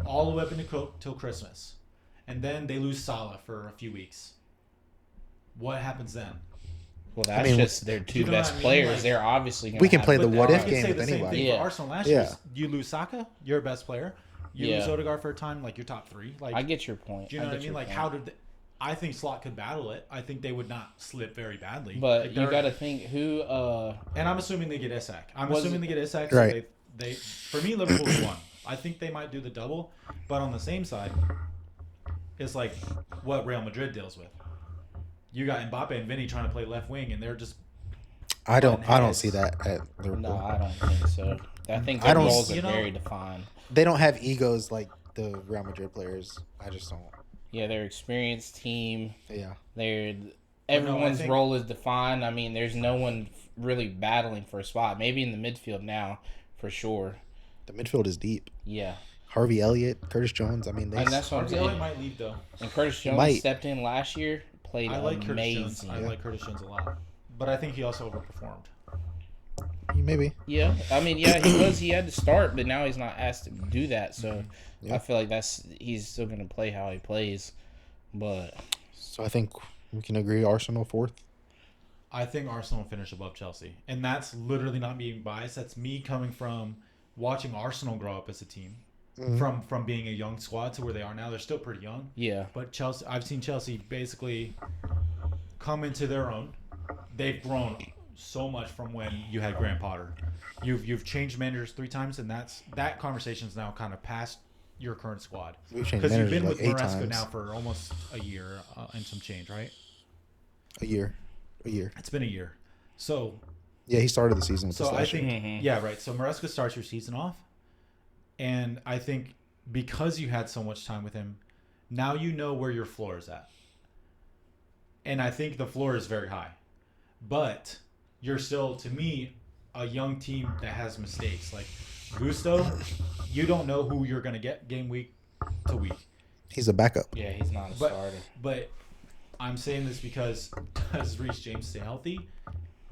all the way up till Christmas, and then they lose Salah for a few weeks. What happens then? Well, that's just their two best players. Like, they're obviously going to. We can play the what if game with anybody. For Arsenal last year, you lose Saka, your best player. You lose Odegaard for a time, like your top 3. Like I get your point. Do you know what I mean? Like I think Slot could battle it. I think they would not slip very badly. But you got to think who. And I'm assuming they get Isak. Isak. Right. So they for me, Liverpool's won. I think they might do the double, but on the same side, it's like what Real Madrid deals with. You got Mbappe and Vinny trying to play left wing, and they're just. I don't see that at Liverpool. No, I don't think so. I think I their don't- roles are you know- very defined. They don't have egos like the Real Madrid players. I just don't. Yeah, they're an experienced team. Yeah. Everyone's think- role is defined. I mean, there's no one really battling for a spot. Maybe in the midfield now, for sure. The midfield is deep. Yeah, Harvey Elliott, Curtis Jones. I mean, they. and that's what I'm Harvey Elliott saying. might leave though. And Curtis Jones Might. stepped in last year, played I like Curtis amazing. Jones. I like Curtis Jones a lot, but I think he also overperformed. Maybe. Yeah, I mean, yeah, he was. He had to start, but now he's not asked to do that. So Yeah. I feel like he's still gonna play how he plays. But So I think we can agree Arsenal 4th. I think Arsenal will finish above Chelsea, and that's literally not being biased. That's me coming from watching Arsenal grow up as a team, from being a young squad to where they are now. They're still pretty young, yeah, but Chelsea. I've seen Chelsea basically come into their own. They've grown so much from when you had Graham Potter. You've changed managers 3 times, and that conversation's now kind of past your current squad. We've changed Because you've managers been like with 8 Maresca times. now for almost a year and some change, right? A year. It's been a year. So Yeah, he started the season with So this I last think, year. yeah, right. So Maresca starts your season off, and I think because you had so much time with him, now you know where your floor is at, and I think the floor is very high, but you're still, to me, a young team that has mistakes. Like Gusto, you don't know who you're gonna get game week to week. He's a backup. yeah, he's not a But starter. but I'm saying this because does Reece James stay healthy?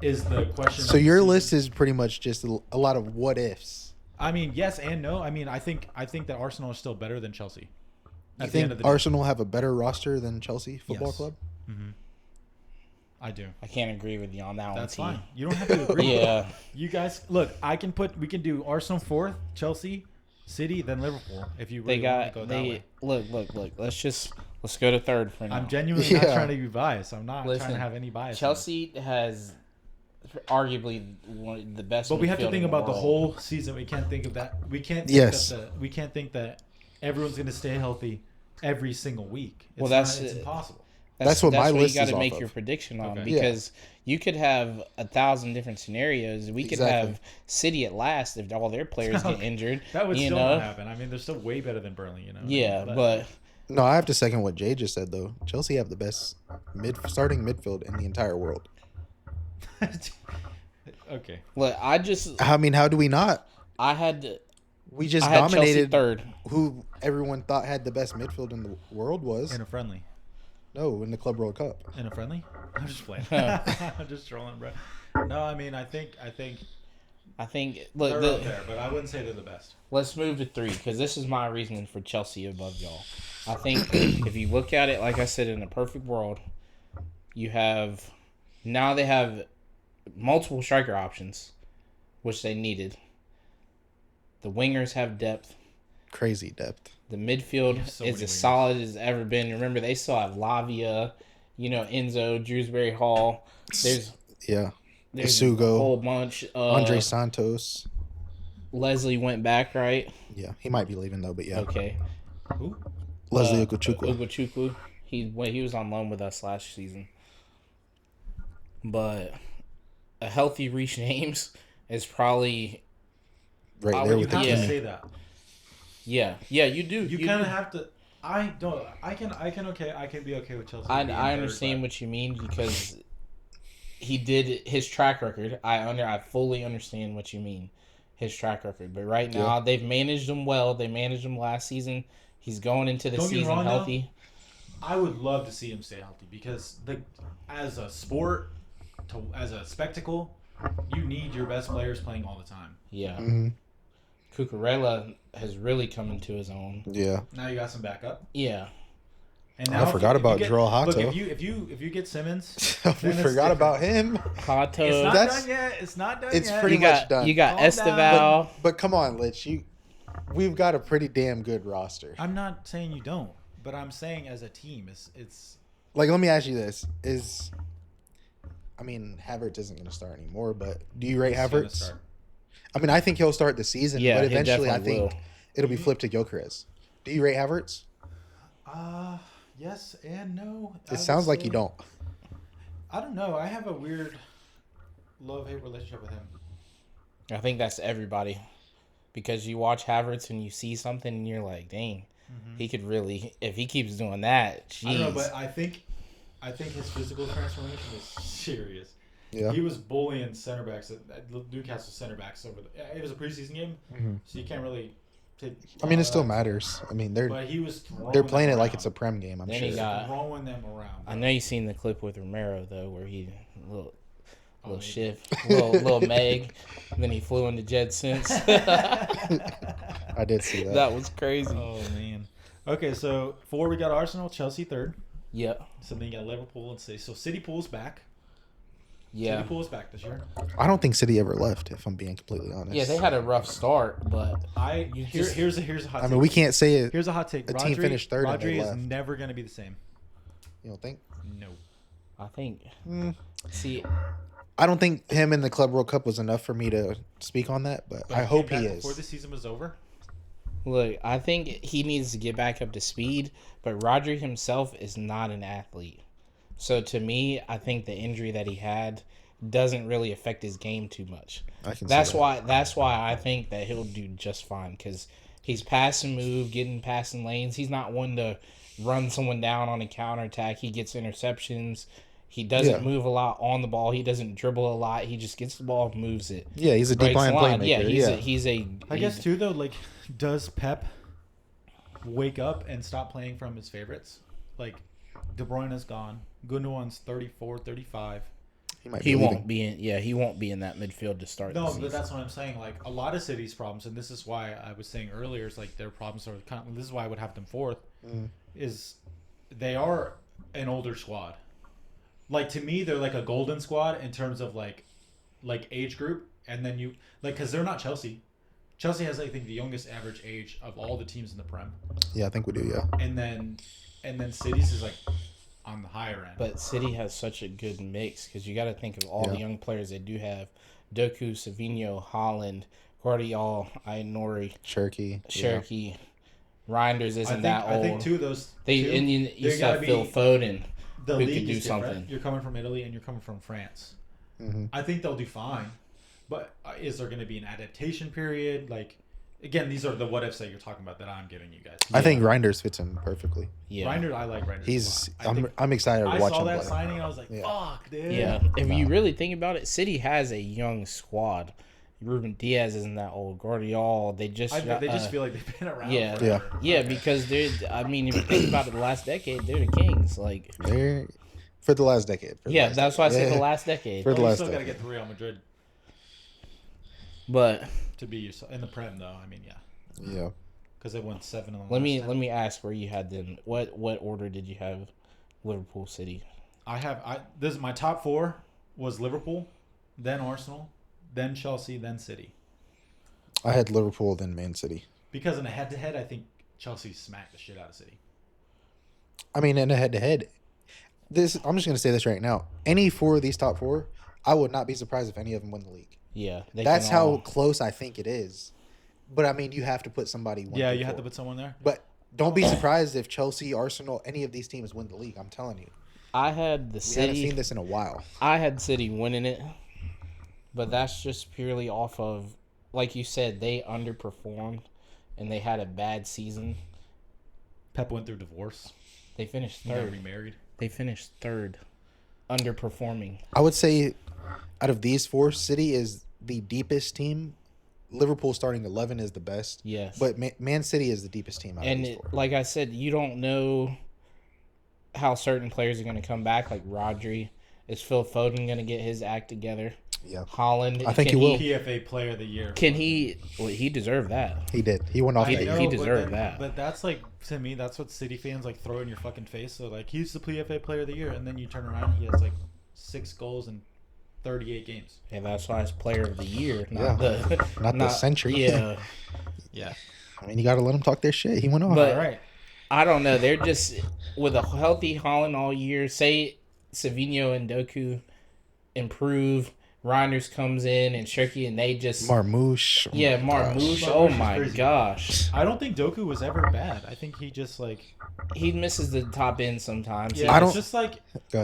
Is the question. So of the your season. list is pretty much just a lot of what ifs. I mean, yes and no. I mean, I think that Arsenal is still better than Chelsea. You At the end think of the day. Arsenal have a better roster than Chelsea Football Yes. Club? I do. I can't agree with you on that That's one. fine. You don't have to agree. Yeah, You guys, look. We can do Arsenal 4th, Chelsea, City, then Liverpool. If you really they want got to go that way. look. Let's go to third for now. I'm genuinely not Yeah. trying to be biased. I'm not Listen, trying to have any bias. Chelsea has arguably one of the best. But we have to midfield think in about the world. whole season. We can't think of that. We can't. Think Yes. we can't think that everyone's going to stay healthy every single week. It's Well, that's- it's impossible. That's what my list you got is to off make of. your prediction on Okay. because you could have 1,000 different scenarios. We could Exactly. have City at last if all their players get injured. That would you still know? not happen. I mean, they're still way better than Burnley. You know. Yeah, but No, I have to second what Jay just said though. Chelsea have the best starting midfield in the entire world. okay. look, I mean, how do we not? I had We just Chelsea dominated third. who everyone thought had the best midfield in the world was. In a friendly. No, in the Club World Cup. In a friendly? I'm just playing. I'm just trolling, bro. No, I mean, I think Look, they're up there, but I wouldn't say they're the best. let's move to 3 because this is my reasoning for Chelsea above y'all. I think if you look at it, like I said, in a perfect world, they have multiple striker options, which they needed. The wingers have depth. Crazy depth. The midfield have so is many as wingers. solid as it's ever been. Remember, they still have Lavia, Enzo, Dewsbury Hall. There's Yeah. a Isugo, whole bunch. Andre Santos. Leslie went back, right? Yeah, he might be leaving though, but yeah. Okay. Who? Leslie Okuchukwu. Ugochukwu. He was on loan with us last season. But a healthy Reece James is probably Right Oh, there You with the have to Kenny. say that. yeah, you do. You kind of have to. I don't. I can be okay with Chelsea. being I third, understand but what you mean because he did his track record. I fully understand what you mean, his track record. But right now they've managed him well. They managed him last season. He's going into the Don't get me season wrong, healthy. I would love to see him stay healthy because as a sport, as a spectacle, you need your best players playing all the time. Yeah, Mhm. Cucurella has really come into his own. Yeah. Now you got some backup. Yeah, And I forgot about Joel Look, Hato. if you get Simmons, we then it's forgot about him. Kato. It's not That's- done yet. It's not done it's yet. pretty you much got done. you got Calm Esteval. But come on, Lich. We've got a pretty damn good roster. I'm not saying you don't, but I'm saying as a team, it's Like, let me ask you this: Havertz isn't going to start anymore, but do you rate it's gonna Havertz? start. I mean, I think he'll start the season, Yeah, but he eventually, I definitely think will. it'll be flipped to Gyökeres. Do you rate Havertz? Yes and no. It sounds like you don't. I don't know. I have a weird love-hate relationship with him. I think that's everybody. because you watch Havertz and you see something and you're like, dang, Mm-hmm. he could really, if he keeps doing that, I don't know, jeez. but I think his physical transformation is serious. Yeah. He was bullying center backs, Newcastle center backs over. It was a preseason game, so you can't really take. I mean, it still matters. I mean, But he was they're playing it them like around. it's a Prem game. I'm Then sure. he got- throwing them around. I know you've seen the clip with Romero though, where he little maybe. shift, little Meg, and then he flew into Jet Sense. I did see that. That was crazy. Oh man. Okay, so 4 we got Arsenal, Chelsea 3rd. Yeah, So then you got Liverpool and City. So City pulls back. yeah, City pulls back this year. I don't think City ever left, if I'm being completely honest. yeah. They had a rough start, but Here's a hot take. I mean, we can't say it. Here's a hot take. A team finished third and they Rodri is left. never going to be the same. You don't think? No. I think see, I don't think him in the Club World Cup was enough for me to speak on that, but I hope he is. Before the season was over. look, I think he needs to get back up to speed, but Rodri himself is not an athlete. So to me, I think the injury that he had doesn't really affect his game too much. I can That's see that. why. That's why I think that he'll do just fine because he's pass and move, getting passing lanes. He's not one to run someone down on a counterattack. He gets interceptions. He doesn't move a lot on the ball. He doesn't dribble a lot. He just gets the ball, moves it. Yeah, he's a deep breaks line the line. playmaker. He's a. I guess too though, like, does Pep wake up and stop playing from his favorites? Like, De Bruyne is gone. Gundogan's 34, 35. He won't be in. Yeah, he won't be in that midfield to start. No, the but season. that's what I'm saying. Like, a lot of City's problems, and this is why I was saying earlier, is like their problems are kind of, this is why I would have them 4th, is they are an older squad. Like, to me, they're like a golden squad in terms of like age group, and then you like, because they're not Chelsea. Chelsea has, I think, the youngest average age of all the teams in the Prem, Yeah, I think we do. Yeah. and then City's is like on the higher end. But City has such a good mix because you got to think of all the young players they do have: Doku, Savinho, Holland, Guardiola, Ainori, Cherky. Reinders isn't that old. I think too those And you they still have gotta Phil be- Foden, the who league could do is different. something. You're coming from Italy and you're coming from France. Mm-hmm. I think they'll do fine, but is there going to be an adaptation period? Like, again, these are the what ifs that you're talking about that I'm giving you guys. I think Reinders fits him perfectly. Yeah. Reinders, I like Reinders. He's. a lot. I'm excited to I watch saw him that play. signing. I was like, Yeah. fuck, dude. Yeah. If you really think about it, City has a young squad. Ruben Diaz isn't that old. Guardiola, they just They just feel like they've been around. yeah. forever. Yeah, because they're. I mean, if you think about it, the last decade, they're the kings. Like, They're for the last decade. that's why I said the last decade. For the You last still got to decade. get to Real Madrid But to be in the Prem, though. I mean, yeah, Yeah. because they won 7 in the let last 10. me ask where you had them. What order did you have Liverpool, City? This is my top 4 was Liverpool, then Arsenal, then Chelsea, then City. I had Liverpool, then Man City. Because in a head-to-head, I think Chelsea smacked the shit out of City. I mean, in a head-to-head, I'm just gonna say this right now. Any 4 of these top 4, I would not be surprised if any of them win the league. Yeah, That's how close I think it is. But I mean, you have to put somebody. 1 Yeah, through you have 4. to put someone there. But don't be surprised if Chelsea, Arsenal, any of these teams win the league. I'm telling you, I had the we haven't City. seen this in a while. I had City winning it, but that's just purely off of, like you said, they underperformed and they had a bad season. Pep went through divorce. They finished He got third. remarried. They finished third, underperforming. I would say, out of these 4, City is the deepest team. Liverpool starting 11 is the best. Yes, But Man City is the deepest team out of these 4. like I said, you don't know how certain players are going to come back. Like Rodri, is Phil Foden going to get his act together? Yeah, Holland, I think can he will. PFA Player of the Year. Can he? Well, he deserved that. he did. He went off He the did. know, deserved but that. But that's like, to me, that's what City fans like throw in your fucking face. So like, he's the PFA Player of the Year, and then you turn around, he has like 6 goals in 38 games. Yeah, that's why it's Player of the Year, not Yeah. the Not the century. Yeah, Yeah. I mean, you got to let them talk their shit. He went off. But- All right. I don't know. They're just with a healthy Holland all year. Say Savinho and Doku improve, Reinders comes in and Shirky, and they just Marmouche. yeah, Marmouche. Oh Marmouche is my crazy. gosh, I don't think Doku was ever bad. I think he just like he misses the top end sometimes. yeah, I it's don't- just like Go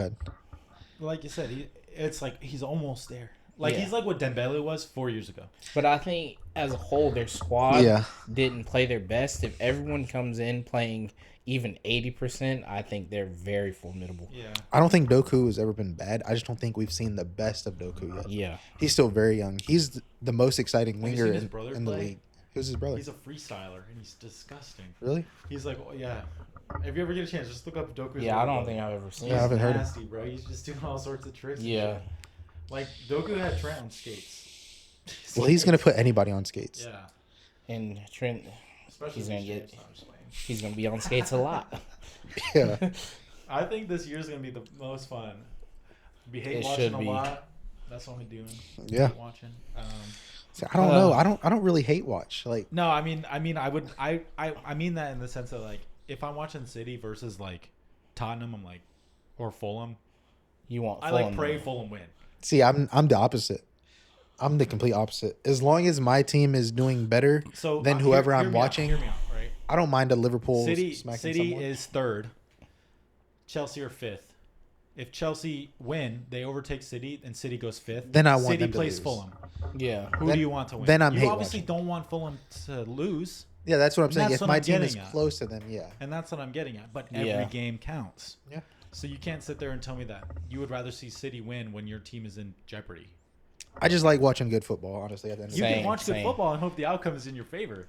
ahead. you said, it's like he's almost there. Like, Yeah. he's like what Dembele was 4 years ago. But I think as a whole, their squad Yeah. didn't play their best. If everyone comes in playing even 80%, I think they're very formidable. Yeah. I don't think Doku has ever been bad. I just don't think we've seen the best of Doku yet. Yeah. He's still very young. He's the most exciting you winger seen his brother in the play? league. Who's his brother? He's a freestyler, and he's disgusting. Really? He's like, oh, yeah. If you ever get a chance, just look up Doku's Yeah, I brother. don't think I've ever seen Yeah, I He's haven't heard him. nasty, bro. He's just doing all sorts of tricks. and Yeah. shit. Like, Doku had Trent on skates. Well, he's gonna put anybody on skates. Yeah. And Trent, Especially He's gonna these get- James, no, I'm just playing. he's going to be on skates a lot. Yeah. I think this year's going to be the most fun. We hate It watching should a be. lot. That's what we're doing. Yeah. Hate watching. So, I don't know. I don't really hate watch. Like, No, I mean, I mean that in the sense that, like, if I'm watching City versus, like, Tottenham, I'm like, or Fulham, You want I Fulham like pray to- Fulham win. see, I'm the opposite. I'm the complete opposite. As long as my team is doing better So than hear- whoever hear I'm me out, watching, hear me out, right? I don't mind a Liverpool City smacking City someone. is third. Chelsea are fifth. If Chelsea win, they overtake City, and City goes fifth. Then I want City them to plays lose. Fulham. Yeah. Who Then- do you want to win? then I'm you hate obviously watching. don't want Fulham to lose, Yeah, that's what I'm saying. That's If what my I'm team is getting at. close to them, yeah. and that's what I'm getting at. But every Yeah. game counts. Yeah. So you can't sit there and tell me that you would rather see City win when your team is in jeopardy. I just like watching good football, honestly, at the end of You the day. can watch good same. football and hope the outcome is in your favor.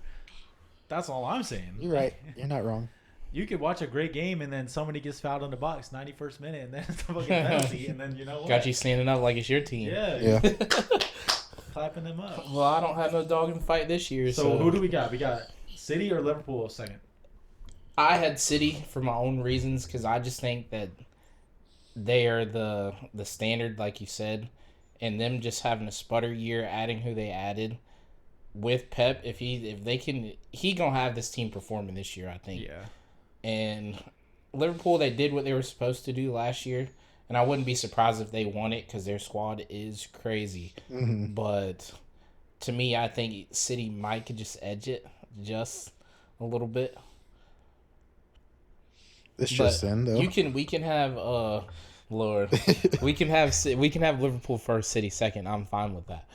That's all I'm saying. You're right. You're not wrong. You could watch a great game and then somebody gets fouled in the box, 91st minute, and then it's a fucking penalty, and then you know what? Got you standing up like it's your team. Yeah. Yeah. Clapping them up. Well, I don't have no dog in the fight this year. So who do we got? We got City or Liverpool second? I had City for my own reasons because I just think that they are the standard, like you said, and them just having a sputter year, adding who they added with Pep. If they can, he gonna have this team performing this year, I think. Yeah. And Liverpool, they did what they were supposed to do last year, and I wouldn't be surprised if they won it because their squad is crazy. Mm-hmm. But to me, I think City might could just edge it just a little bit. It's just in though. We can have Lord. we can have Liverpool first, City second. I'm fine with that.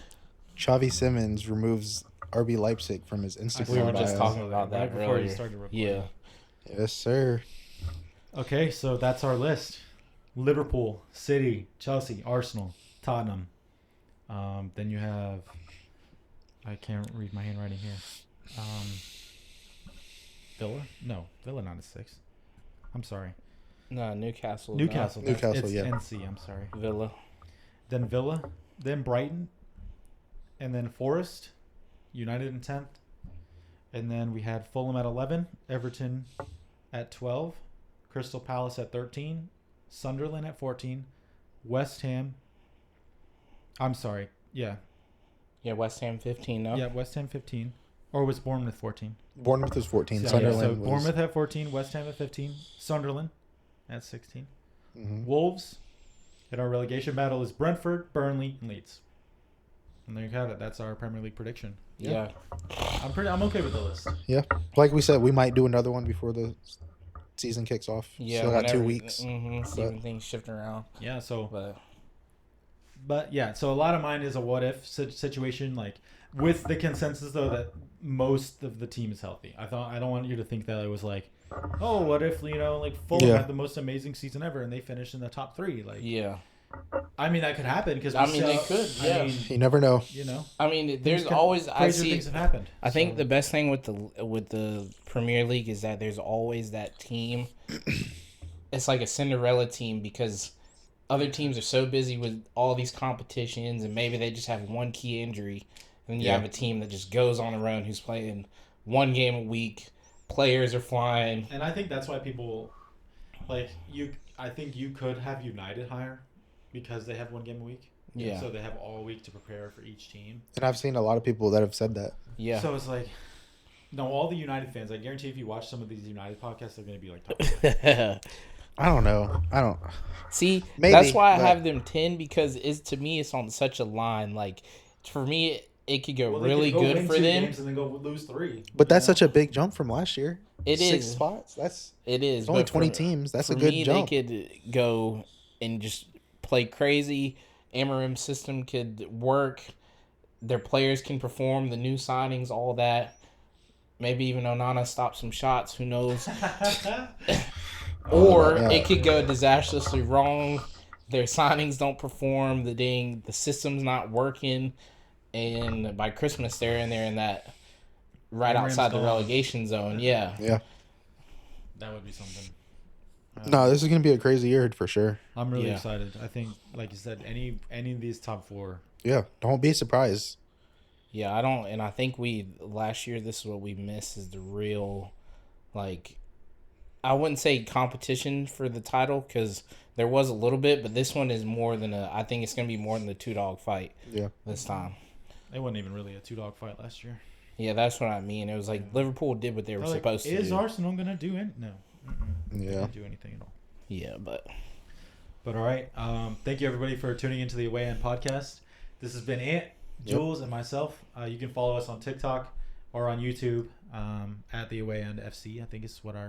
Xavi Simmons removes RB Leipzig from his We Instagram were just bio. talking about that right before you earlier. started recording. Yeah. Yes, sir. Okay, so that's our list: Liverpool, City, Chelsea, Arsenal, Tottenham. Then you have, I can't read my handwriting here. Villa? No, Villa not a six. I'm sorry. No, Newcastle. Newcastle. that's- Newcastle, it's yeah. NC. I'm sorry. Villa. Then Villa, then Brighton, and then Forest, United in 10th. And then we had Fulham at 11, Everton at 12, Crystal Palace at 13, Sunderland at 14, West Ham. I'm sorry. Yeah. Yeah, West Ham 15. No. Yeah, West Ham 15. Or was Bournemouth 14? Bournemouth was 14. So, Sunderland so was. Bournemouth at 14, West Ham at 15, Sunderland at 16. Mhm. Wolves. And our relegation battle is Brentford, Burnley, and Leeds. And there you have it. That's our Premier League prediction. Yeah. I'm okay with the list. Yeah. Like we said, we might do another one before the season kicks off. Yeah. Still got 2 whenever- weeks. See when things shifting around. Yeah. So, But yeah. So a lot of mine is a what if situation, like with the consensus though that most of the team is healthy. I don't want you to think that it was like, oh, what if like Fulham Yeah. had the most amazing season ever and they finished in the top 3? Like, yeah. I mean that could happen because I mean, they could, yeah. I mean, You never know. I mean, there's things could- always I crazier see. things have happened. I think So- the best thing with the Premier League is that there's always that team. It's like a Cinderella team because other teams are so busy with all these competitions and maybe they just have one key injury. And then you Yeah. have a team that just goes on a run who's playing one game a week. Players are flying. And I think that's why people like you. I think you could have United higher because they have one game a week. Yeah. So they have all week to prepare for each team. And I've seen a lot of people that have said that. Yeah. So it's like, no, all the United fans. I guarantee if you watch some of these United podcasts, they're going to be like, top. I don't know. I don't. See, Maybe, that's why I but- have them 10 because to me it's on such a line. Like for me, it could go Well, they really could go good win for 2 them. games and then go lose 3. But that's such a big jump from last year. It 6 is. spots. That's It is. it's only but 20 for- teams. That's for a good me, jump. They could go and just play crazy, Amarim system could work. Their players can perform. The new signings, all that. Maybe even Onana stops some shots. Who knows? Or Yeah. it could go disastrously wrong. Their signings don't perform. The system's not working, and by Christmas they're in that right Amarim's outside the gone. relegation zone. Yeah. Yeah. That would be something. No, this is gonna be a crazy year for sure. I'm really Yeah. excited. I think, like you said, any of these top four. Yeah, don't be surprised. Yeah, I think last year this is what we missed is the real, like, I wouldn't say competition for the title because there was a little bit, but this one is more than I think it's going to be more than the two-dog fight Yeah. this time. It wasn't even really a 2-dog fight last year. Yeah, that's what I mean. It was like Liverpool did what they were supposed to Is do. Arsenal going to do it? No. They Yeah. didn't do anything at all. Yeah, but all right. Thank you, everybody, for tuning into the Away End podcast. This has been Ant, Jules, and myself. You can follow us on TikTok or on YouTube at the Away End FC. I think it's what our